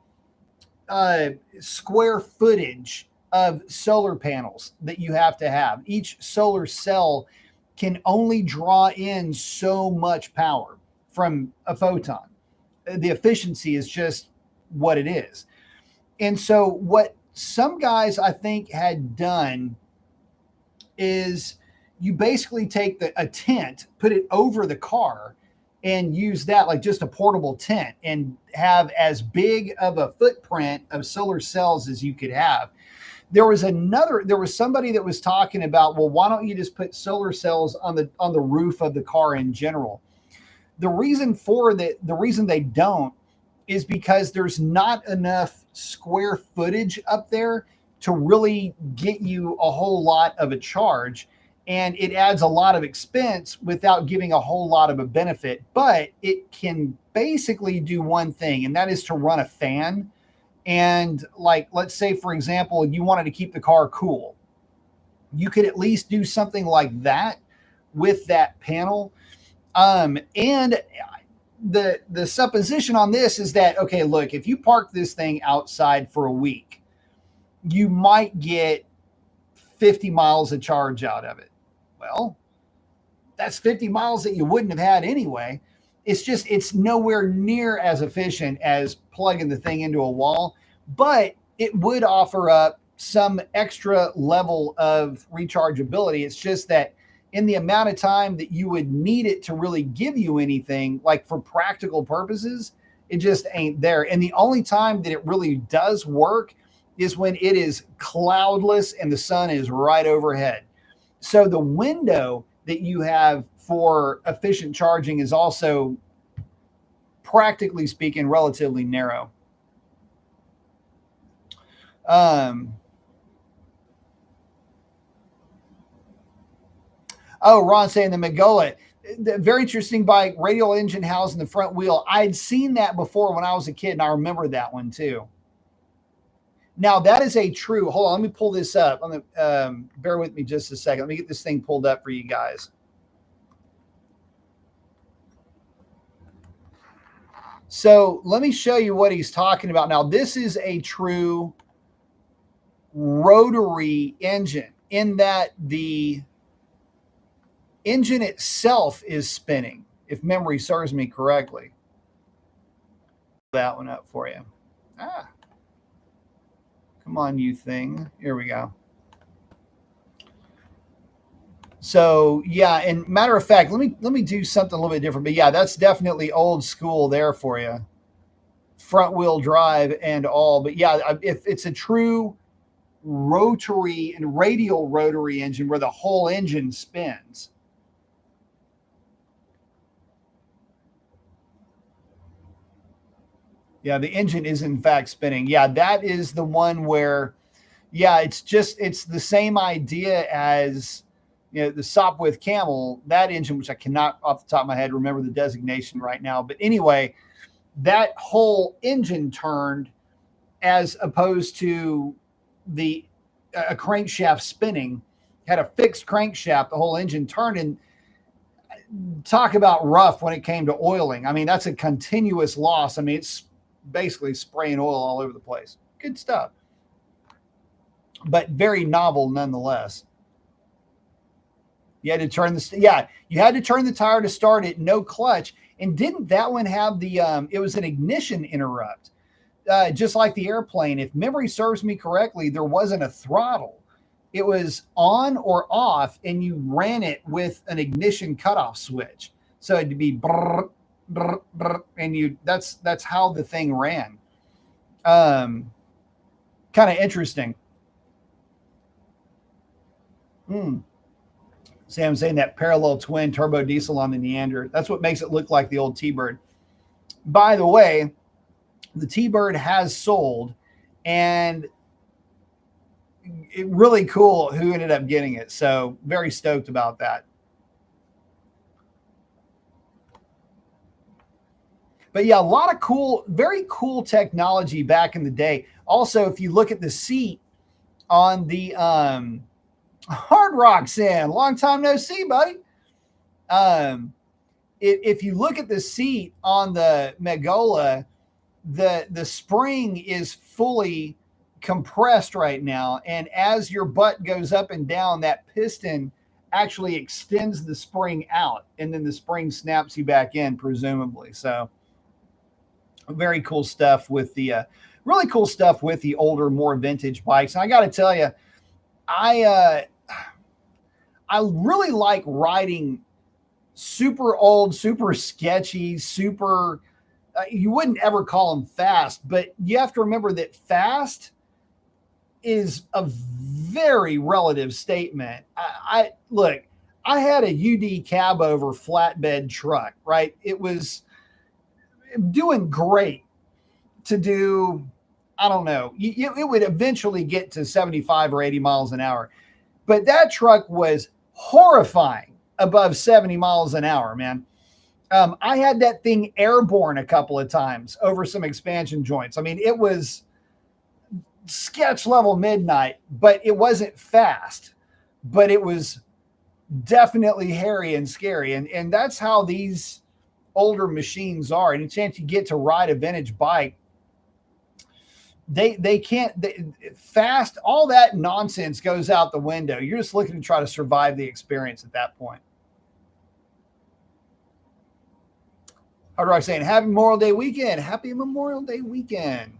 square footage of solar panels that you have to have. Each solar cell can only draw in so much power from a photon. The efficiency is just what it is. And so what some guys I think had done is you basically take a tent, put it over the car and use that like just a portable tent and have as big of a footprint of solar cells as you could have. There was somebody that was talking about, well, why don't you just put solar cells on the roof of the car in general? The reason they don't is because there's not enough square footage up there to really get you a whole lot of a charge. And it adds a lot of expense without giving a whole lot of a benefit. But it can basically do one thing, and that is to run a fan. And like, let's say, for example, you wanted to keep the car cool. You could at least do something like that with that panel. And the supposition on this is that, okay, look, if you park this thing outside for a week, you might get 50 miles of charge out of it. Well, that's 50 miles that you wouldn't have had anyway. It's nowhere near as efficient as plugging the thing into a wall, but it would offer up some extra level of rechargeability. It's just that in the amount of time that you would need it to really give you anything, like for practical purposes, it just ain't there. And the only time that it really does work is when it is cloudless and the sun is right overhead. So the window that you have for efficient charging is also, practically speaking, relatively narrow. Oh, Ron saying the Meggola, very interesting bike, radial engine housed in the front wheel. I'd seen that before when I was a kid, and I remember that one too. Now that is a true, hold on, let me pull this up. Bear with me just a second. Let me get this thing pulled up for you guys. So let me show you what he's talking about. Now this is a true rotary engine in that the engine itself is spinning, if memory serves me correctly. That one up for you. Come on, you thing. Here we go. So yeah, and matter of fact, let me do something a little bit different. But yeah, that's definitely old school there for you. Front wheel drive and all. But yeah, if it's a true rotary and radial rotary engine where the whole engine spins. Yeah, the engine is in fact spinning. Yeah, that is the one where, yeah, it's the same idea as, the Sopwith Camel, that engine, which I cannot off the top of my head remember the designation right now. But anyway, that whole engine turned as opposed to a crankshaft spinning, had a fixed crankshaft, the whole engine turned. And talk about rough when it came to oiling. I mean, that's a continuous loss. I mean, it's basically spraying oil all over the place. Good stuff, but very novel nonetheless. You had to turn you had to turn the tire to start it, no clutch. And didn't that one have it was an ignition interrupt, just like the airplane. If memory serves me correctly, there wasn't a throttle. It was on or off, and you ran it with an ignition cutoff switch. So it'd be brrr, brrr, brrr, and that's how the thing ran. Kind of interesting. Sam saying that parallel twin turbo diesel on the Neander. That's what makes it look like the old T-Bird. By the way, the T-Bird has sold, and it really cool who ended up getting it. So very stoked about that. But yeah, a lot of cool, very cool technology back in the day. Also, if you look at the seat on the Hard Rock Sand, long time no see, buddy. If you look at the seat on the Meggola, the spring is fully compressed right now, and as your butt goes up and down, that piston actually extends the spring out, and then the spring snaps you back in, presumably. So very cool stuff with the really cool stuff with the older, more vintage bikes. And I got to tell you, I really like riding super old, super sketchy, super, you wouldn't ever call them fast, but you have to remember that fast is a very relative statement. I look, I had a UD cab over flatbed truck, right? It was doing great to do, I don't know, it would eventually get to 75 or 80 miles an hour. But that truck was horrifying above 70 miles an hour, man. I had that thing airborne a couple of times over some expansion joints. I mean, it was sketch level midnight, but it wasn't fast, but it was definitely hairy and scary. And that's how these older machines are. Any chance you get to ride a vintage bike, they can't fast, all that nonsense goes out the window. You're just looking to try to survive the experience at that point. Hard Rock saying, happy Memorial Day weekend. Happy Memorial Day weekend.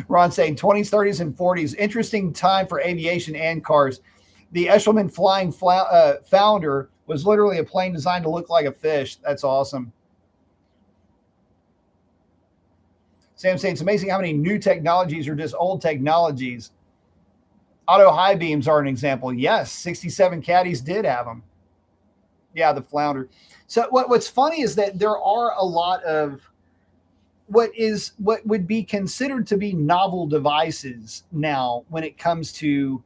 Ron saying 20s, 30s, and 40s. Interesting time for aviation and cars. The Eshelman Flying Founder was literally a plane designed to look like a fish. That's awesome. Sam saying it's amazing how many new technologies are just old technologies. Auto high beams are an example. Yes, 67 Caddies did have them. Yeah, the Flounder. So what's funny is that there are a lot of what would be considered to be novel devices now when it comes to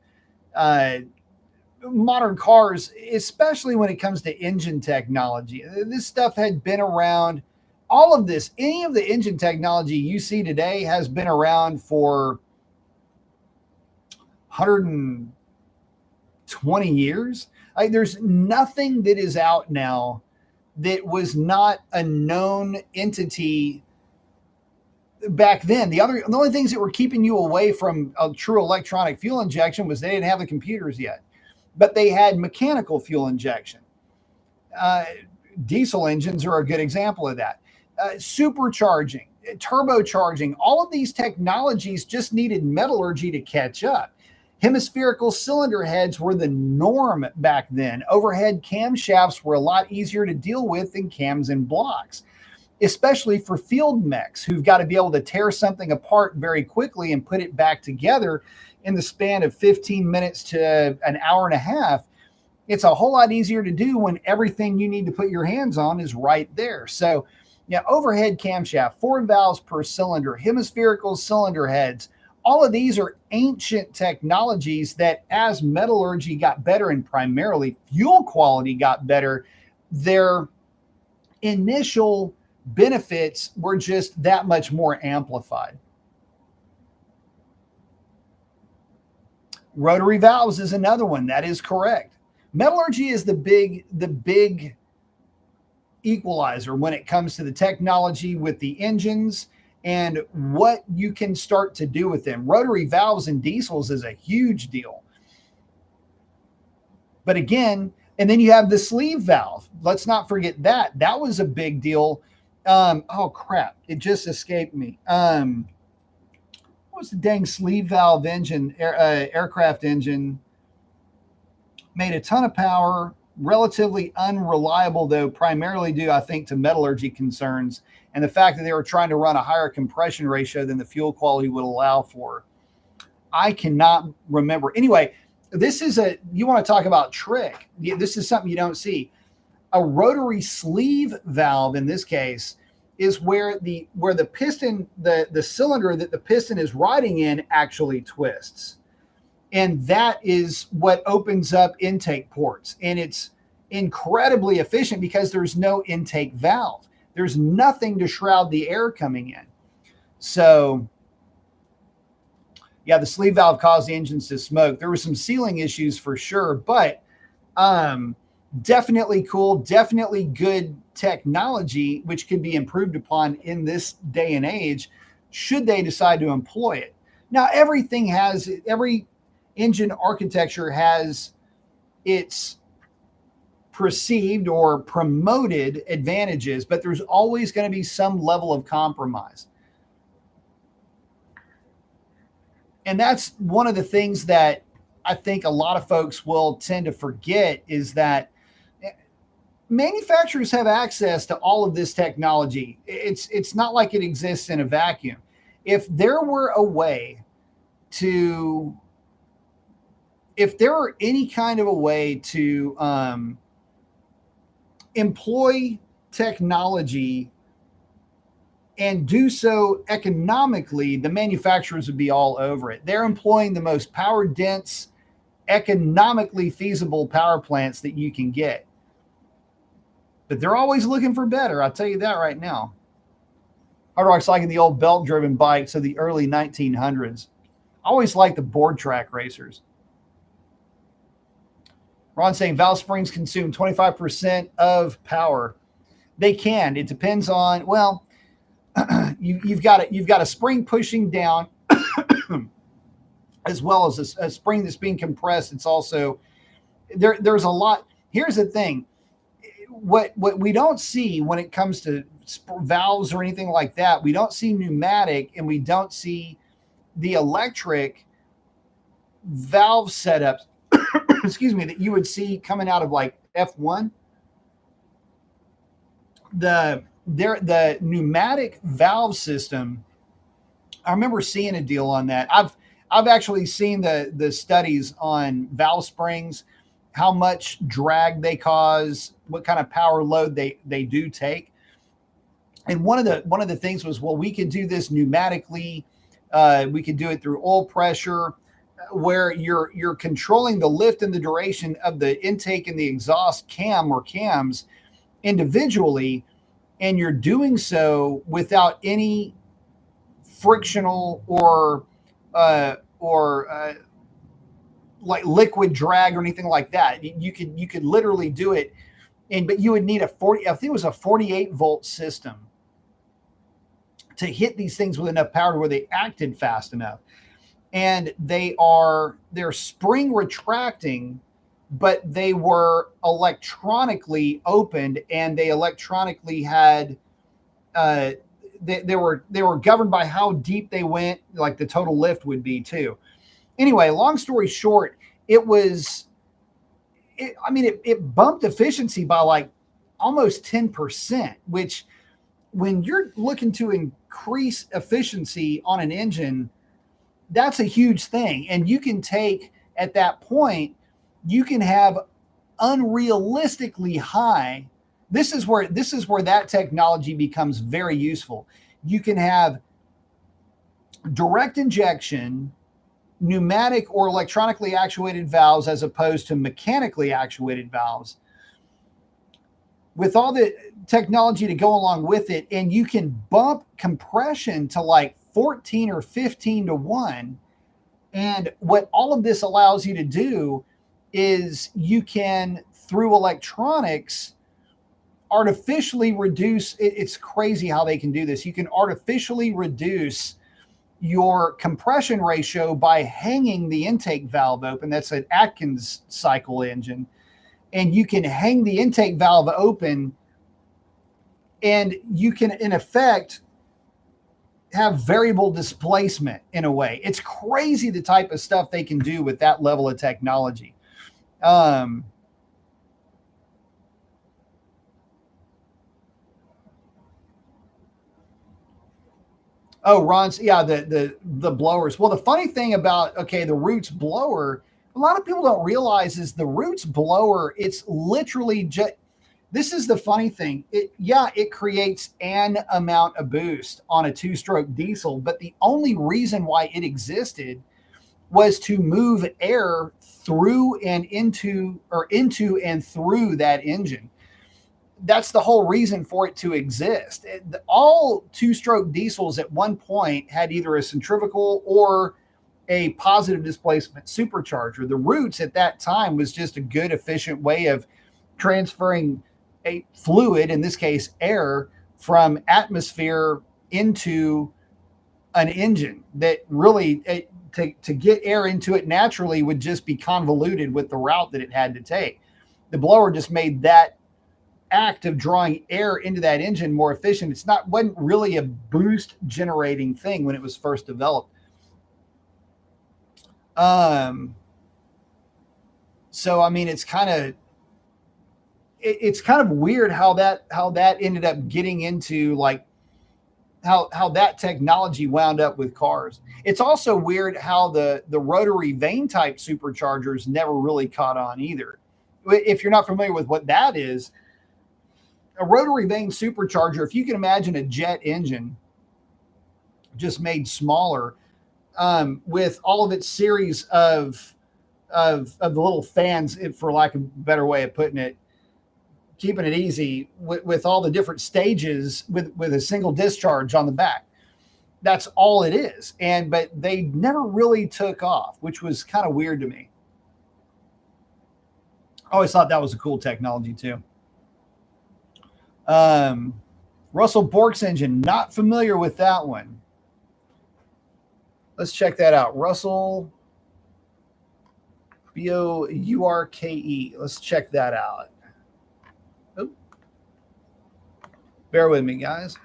modern cars, especially when it comes to engine technology. This stuff had been around. All of this, any of the engine technology you see today has been around for 120 years. There's nothing that is out now that was not a known entity back then. The only things that were keeping you away from a true electronic fuel injection was they didn't have the computers yet, but they had mechanical fuel injection. Diesel engines are a good example of that. Supercharging, turbocharging, all of these technologies just needed metallurgy to catch up. Hemispherical cylinder heads were the norm back then. Overhead camshafts were a lot easier to deal with than cams and blocks, especially for field mechs who've got to be able to tear something apart very quickly and put it back together in the span of 15 minutes to an hour and a half. It's a whole lot easier to do when everything you need to put your hands on is right there. So, yeah, overhead camshaft, 4 valves per cylinder, hemispherical cylinder heads. All of these are ancient technologies that as metallurgy got better and primarily fuel quality got better, their initial benefits were just that much more amplified. Rotary valves is another one. That is correct. Metallurgy is the big equalizer when it comes to the technology with the engines and what you can start to do with them. Rotary valves in diesels is a huge deal. But again, and then you have the sleeve valve. Let's not forget that. That was a big deal. Oh, crap. It just escaped me. What was the dang sleeve valve engine, aircraft engine? Made a ton of power. Relatively unreliable, though, primarily due, I think, to metallurgy concerns and the fact that they were trying to run a higher compression ratio than the fuel quality would allow for. I cannot remember. Anyway, you want to talk about trick. This is something you don't see. A rotary sleeve valve, in this case, is where the piston, the cylinder that the piston is riding in actually twists. And that is what opens up intake ports. And it's incredibly efficient because there's no intake valve. There's nothing to shroud the air coming in. So, yeah, the sleeve valve caused the engines to smoke. There were some sealing issues for sure, but definitely cool, definitely good technology, which can be improved upon in this day and age, should they decide to employ it. Now, every engine architecture has its perceived or promoted advantages, but there's always going to be some level of compromise. And that's one of the things that I think a lot of folks will tend to forget is that manufacturers have access to all of this technology. It's not like it exists in a vacuum. If there were a way to, if there were any kind of a way to employ technology and do so economically, the manufacturers would be all over it. They're employing the most power dense, economically feasible power plants that you can get. But they're always looking for better. I'll tell you that right now. Hard Rock's liking the old belt driven bikes of the early 1900s. I always liked the board track racers. Ron saying valve springs consume 25% of power. They can. It depends on, well, you've got a spring pushing down as well as a spring that's being compressed. It's also there's a lot. Here's the thing. What we don't see when it comes to valves or anything like that, we don't see pneumatic and we don't see the electric valve setups, excuse me, that you would see coming out of like F1. The pneumatic valve system, I remember seeing a deal on that. I've actually seen the studies on valve springs, how much drag they cause, what kind of power load they do take. And one of the things was, well, we could do this pneumatically. We could do it through oil pressure, where you're controlling the lift and the duration of the intake and the exhaust cam or cams individually, and you're doing so without any frictional or like liquid drag or anything like that. You could literally do it, but you would need I think it was a 48 volt system to hit these things with enough power to where they acted fast enough. And they're spring retracting, but they were electronically opened, and they electronically had they were governed by how deep they went, like the total lift would be too. Anyway, long story short, it bumped efficiency by like almost 10%, which when you're looking to increase efficiency on an engine, that's a huge thing. And you can take, at that point, you can have unrealistically high. This is where that technology becomes very useful. You can have direct injection, pneumatic or electronically actuated valves as opposed to mechanically actuated valves, with all the technology to go along with it. And you can bump compression to like 14 or 15 to 1. And what all of this allows you to do is you can, through electronics, artificially reduce, it's crazy how they can do this. You can artificially reduce your compression ratio by hanging the intake valve open. That's an Atkins cycle engine. And you can hang the intake valve open, and you can, in effect, have variable displacement in a way. It's crazy the type of stuff they can do with that level of technology. Oh, Ron's, yeah, the blowers. Well, the funny thing about, the Roots blower, a lot of people don't realize is the Roots blower, it's literally just, this is the funny thing. It creates an amount of boost on a 2-stroke diesel, but the only reason why it existed was to move air through and into and through that engine. That's the whole reason for it to exist. All 2-stroke diesels at one point had either a centrifugal or a positive displacement supercharger. The Roots at that time was just a good, efficient way of transferring a fluid, in this case air, from atmosphere into an engine that really, to get air into it naturally would just be convoluted with the route that it had to take. The blower just made that act of drawing air into that engine more efficient. Wasn't really a boost generating thing when it was first developed. So I mean, it's kind of, it's kind of weird how that ended up getting into like how that technology wound up with cars. It's also weird how the rotary vane type superchargers never really caught on either. If you're not familiar with what that is, a rotary vane supercharger, if you can imagine a jet engine just made smaller, with all of its series of the little fans, for lack of a better way of putting it, keeping it easy, with all the different stages with a single discharge on the back. That's all it is. But they never really took off, which was kind of weird to me. I always thought that was a cool technology too. Russell Bork's engine, not familiar with that one. Let's check that out. Russell Bourke. Let's check that out. Oh. Bear with me, guys.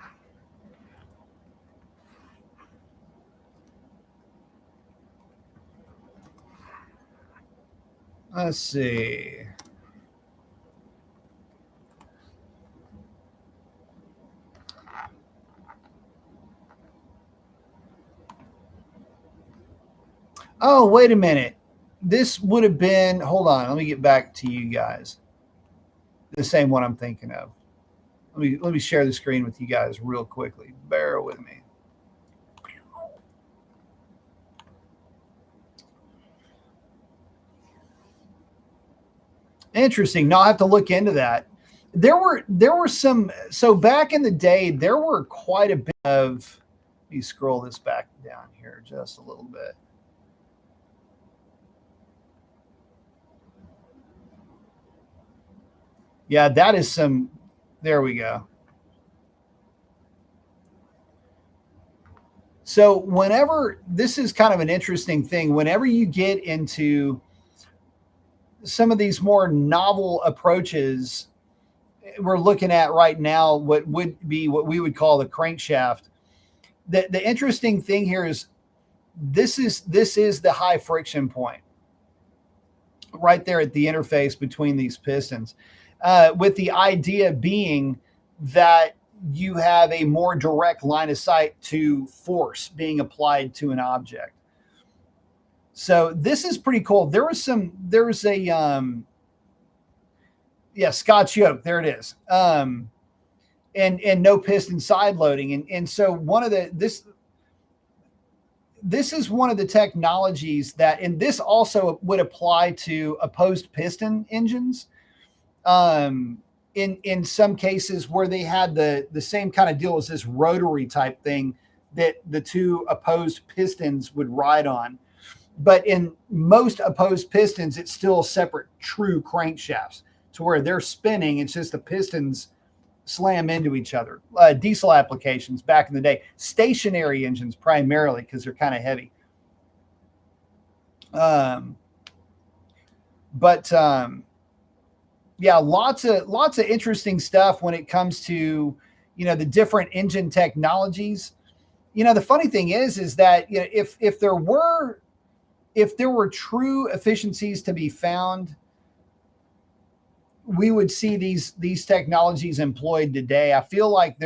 Let's see. Oh, wait a minute. This would have been, hold on, let me get back to you guys. The same one I'm thinking of. Let me share the screen with you guys real quickly. Bear with me. Interesting. No, I have to look into that. There were some, so back in the day, there were quite a bit of, let me scroll this back down here just a little bit. Yeah, that is some, there we go. So whenever, this is kind of an interesting thing, whenever you get into some of these more novel approaches, we're looking at right now what would be what we would call the crankshaft. The interesting thing here is this is the high friction point right there at the interface between these pistons, with the idea being that you have a more direct line of sight to force being applied to an object. So this is pretty cool. There's a Scotch yoke. There it is. And no piston side loading. And so this is one of the technologies that, and this also would apply to opposed piston engines. In some cases where they had the same kind of deal as this rotary type thing that the two opposed pistons would ride on. But in most opposed pistons, it's still separate true crankshafts to where they're spinning. It's just the pistons slam into each other. Diesel applications back in the day, stationary engines primarily because they're kind of heavy. Yeah, lots of interesting stuff when it comes to, the different engine technologies. The funny thing is that, if there were true efficiencies to be found, we would see these technologies employed today. I feel like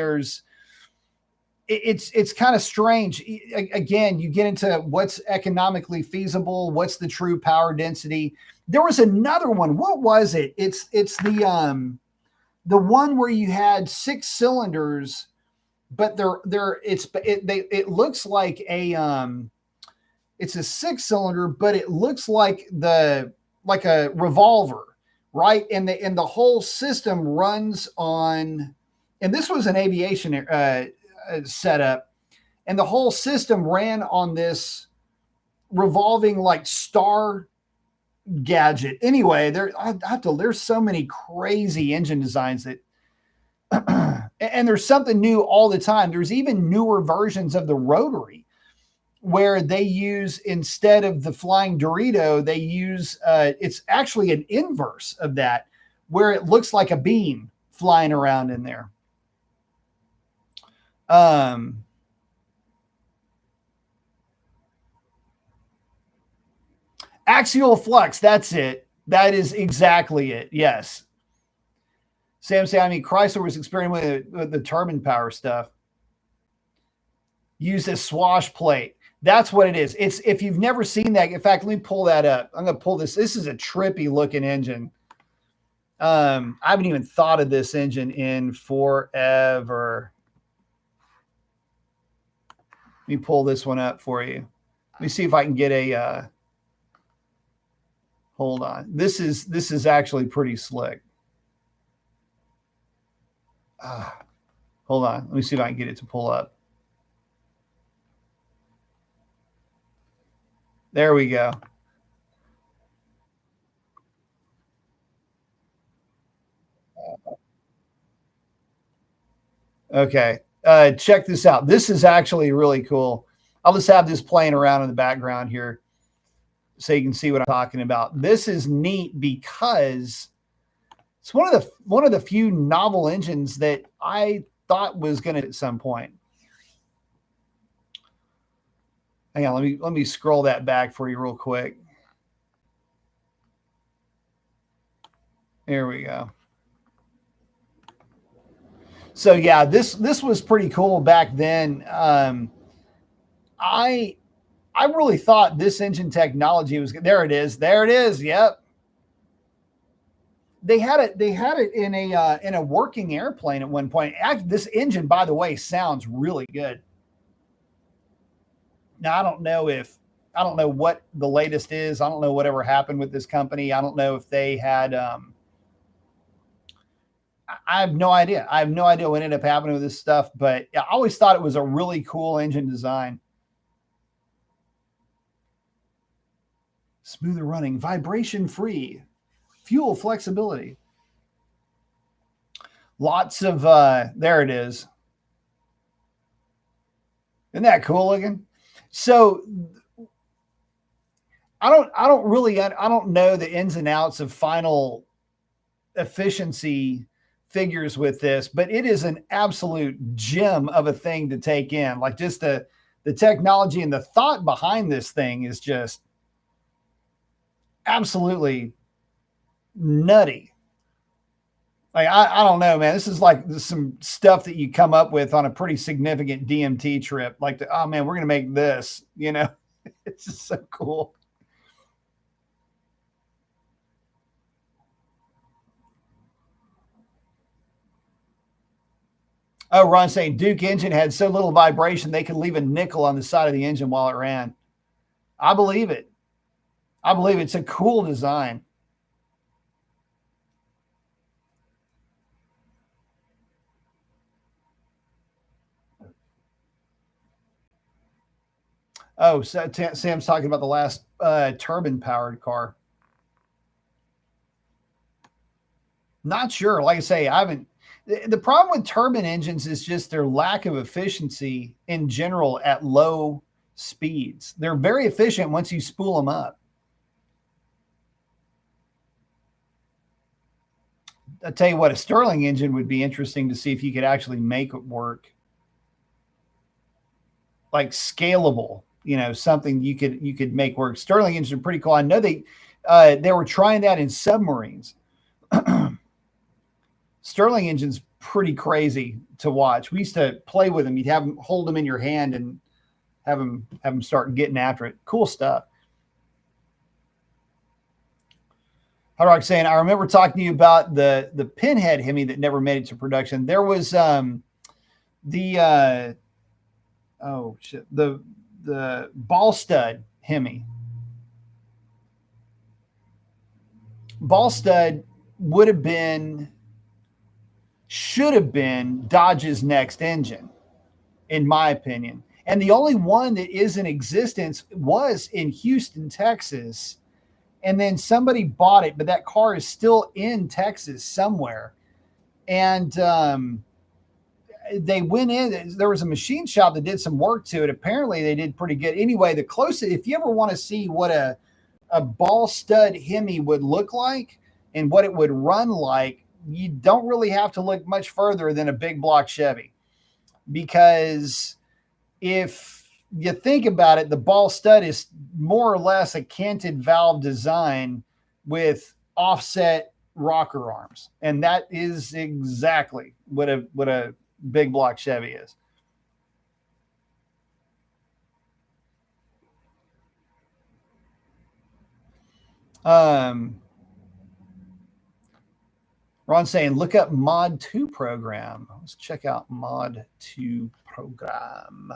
it's kind of strange. Again, you get into what's economically feasible, what's the true power density. There was another one. What was it? It's the one where you had 6 cylinders, but it looks like it's a 6-cylinder, but it looks like a revolver, right? And the whole system runs on, and this was an aviation setup, and the whole system ran on this revolving like star gadget. Anyway, there's so many crazy engine designs that and there's something new all the time. There's even newer versions of the rotary where they use, instead of the flying Dorito, they use it's actually an inverse of that, where it looks like a beam flying around in there. Axial flux, that's it. That is exactly it. Yes. Sam say, I mean, Chrysler was experimenting with the turbine power stuff. Use a swash plate. That's what it is. It's, if you've never seen that, in fact, let me pull that up. I'm going to pull this. This is a trippy looking engine. I haven't even thought of this engine in forever. Let me pull this one up for you. Let me see if I can get a, hold on. This is actually pretty slick. Hold on. Let me see if I can get it to pull up. There we go. Okay. Check this out. This is actually really cool. I'll just have this playing around in the background here so you can see what I'm talking about. This is neat because it's one of the few novel engines that I thought was going to at some point. Hang on, let me scroll that back for you real quick. There we go. So yeah, this was pretty cool back then. I really thought this engine technology was good. There it is. There it is. Yep. They had it in a working airplane at one point. This engine, by the way, sounds really good. Now, I don't know what the latest is. I don't know whatever happened with this company. I don't know if they had, I have no idea. I have no idea what ended up happening with this stuff, but I always thought it was a really cool engine design. Smoother running, vibration free, fuel flexibility. Lots of, there it is. Isn't that cool looking? So I don't know the ins and outs of final efficiency figures with this, but it is an absolute gem of a thing to take in. Like just the technology and the thought behind this thing is just absolutely nutty. Like, I don't know, man. This is like some stuff that you come up with on a pretty significant DMT trip. Like, oh man, we're going to make this, you know, it's just so cool. Oh, Ron saying Duke engine had so little vibration, they could leave a nickel on the side of the engine while it ran. I believe it. I believe it's a cool design. Oh, so Sam's talking about the last turbine-powered car. Not sure. Like I say, I haven't. The problem with turbine engines is just their lack of efficiency in general at low speeds. They're very efficient once you spool them up. I'll tell you what, a Stirling engine would be interesting to see if you could actually make it work. Like scalable, you know, something you could make work. Stirling engines are pretty cool. I know they were trying that in submarines. Stirling engines pretty crazy to watch. We used to play with them. You'd have them, hold them in your hand and have them start getting after it. Cool stuff. Hard Rock saying, I remember talking to you about the Pinhead Hemi that never made it to production. There was the ball stud Hemi. Ball stud should have been Dodge's next engine, in my opinion. And the only one that is in existence was in Houston, Texas. And then somebody bought it, but that car is still in Texas somewhere. And they went in, there was a machine shop that did some work to it. Apparently they did pretty good. Anyway, the closest, if you ever want to see what a ball stud Hemi would look like and what it would run like, you don't really have to look much further than a big block Chevy. Because if you think about it, the ball stud is more or less a canted valve design with offset rocker arms, and that is exactly what a big block Chevy is. Ron's saying, look up Mod 2 program. Let's check out Mod 2 program.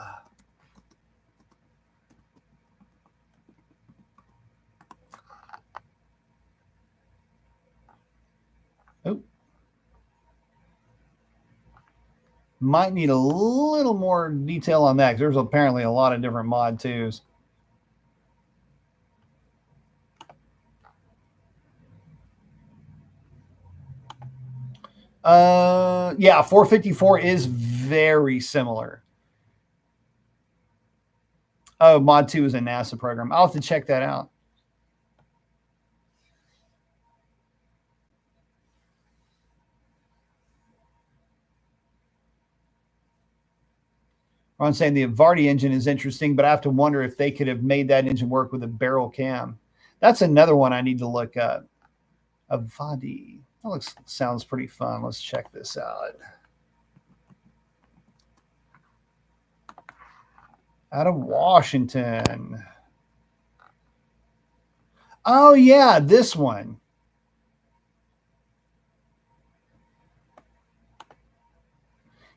Oh. Might need a little more detail on that, because there's apparently a lot of different Mod 2s. Yeah, 454 is very similar. Oh, Mod 2 is a NASA program. I'll have to check that out. Ron saying the Avarti engine is interesting, but I have to wonder if they could have made that engine work with a barrel cam. That's another one I need to look up. Avarti. That sounds pretty fun. Let's check this out. Out of Washington. Oh, yeah, this one.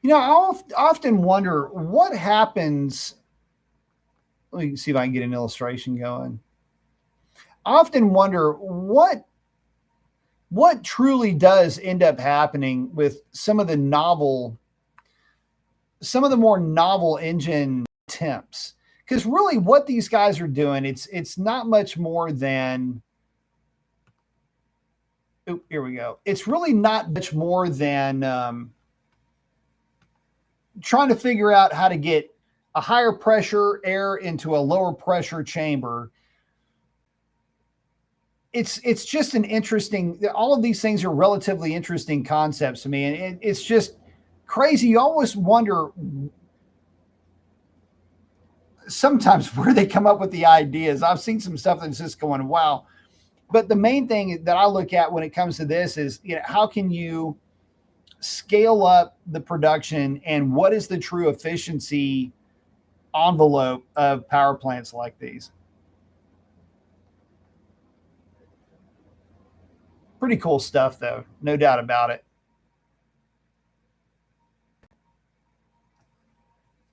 You know, I often wonder what happens. Let me see if I can get an illustration going. I often wonder what truly does end up happening with some of the more novel engine attempts. Because really what these guys are doing, it's not much more than, here we go. It's really not much more than trying to figure out how to get a higher pressure air into a lower pressure chamber. It's just an interesting, all of these things are relatively interesting concepts to me. And it's just crazy. You always wonder sometimes where they come up with the ideas. I've seen some stuff that's just going, wow. But the main thing that I look at when it comes to this is, you know, how can you scale up the production, and what is the true efficiency envelope of power plants like these? Pretty cool stuff, though. No doubt about it.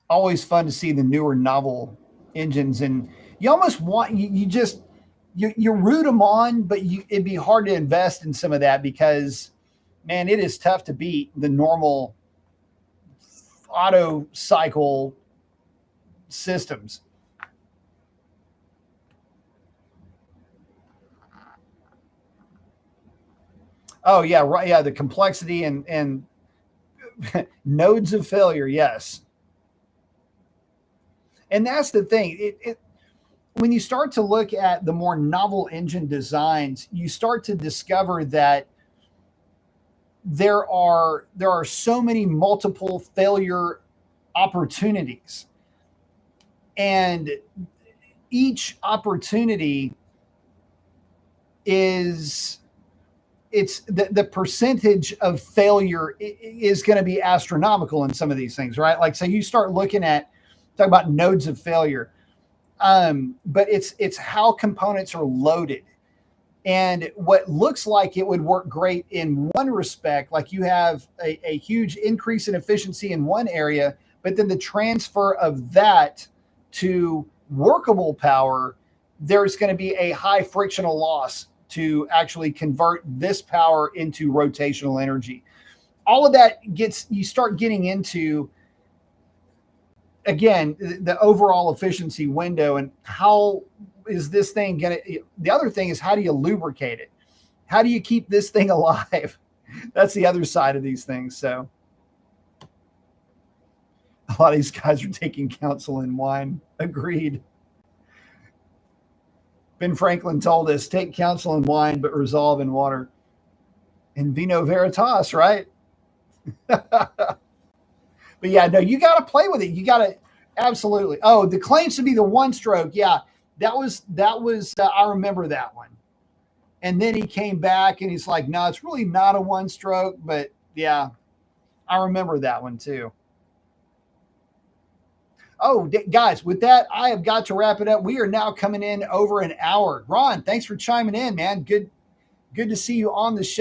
Always fun to see the newer novel engines, and you almost want, you root them on, but it'd be hard to invest in some of that because, man, it is tough to beat the normal auto cycle systems. Oh yeah, right. Yeah, the complexity and nodes of failure. Yes, and that's the thing. When you start to look at the more novel engine designs, you start to discover that there are so many multiple failure opportunities, and each opportunity is, it's the percentage of failure is going to be astronomical in some of these things, right? Like, so you start looking at, talk about nodes of failure, but it's how components are loaded. And what looks like it would work great in one respect, like you have a huge increase in efficiency in one area, but then the transfer of that to workable power, there's going to be a high frictional loss to actually convert this power into rotational energy. All of that you start getting into, again, the overall efficiency window, and how is this thing going to, the other thing is, how do you lubricate it? How do you keep this thing alive? That's the other side of these things. So a lot of these guys are taking counsel in wine. Agreed. Ben Franklin told us, take counsel in wine, but resolve in water. In vino veritas, right? But yeah, no, you got to play with it. You got to, absolutely. Oh, the claims to be the one stroke. Yeah, that was. I remember that one. And then he came back and he's like, no, it's really not a one stroke. But yeah, I remember that one too. Oh, guys, with that, I have got to wrap it up. We are now coming in over an hour. Ron, thanks for chiming in, man. Good to see you on the show.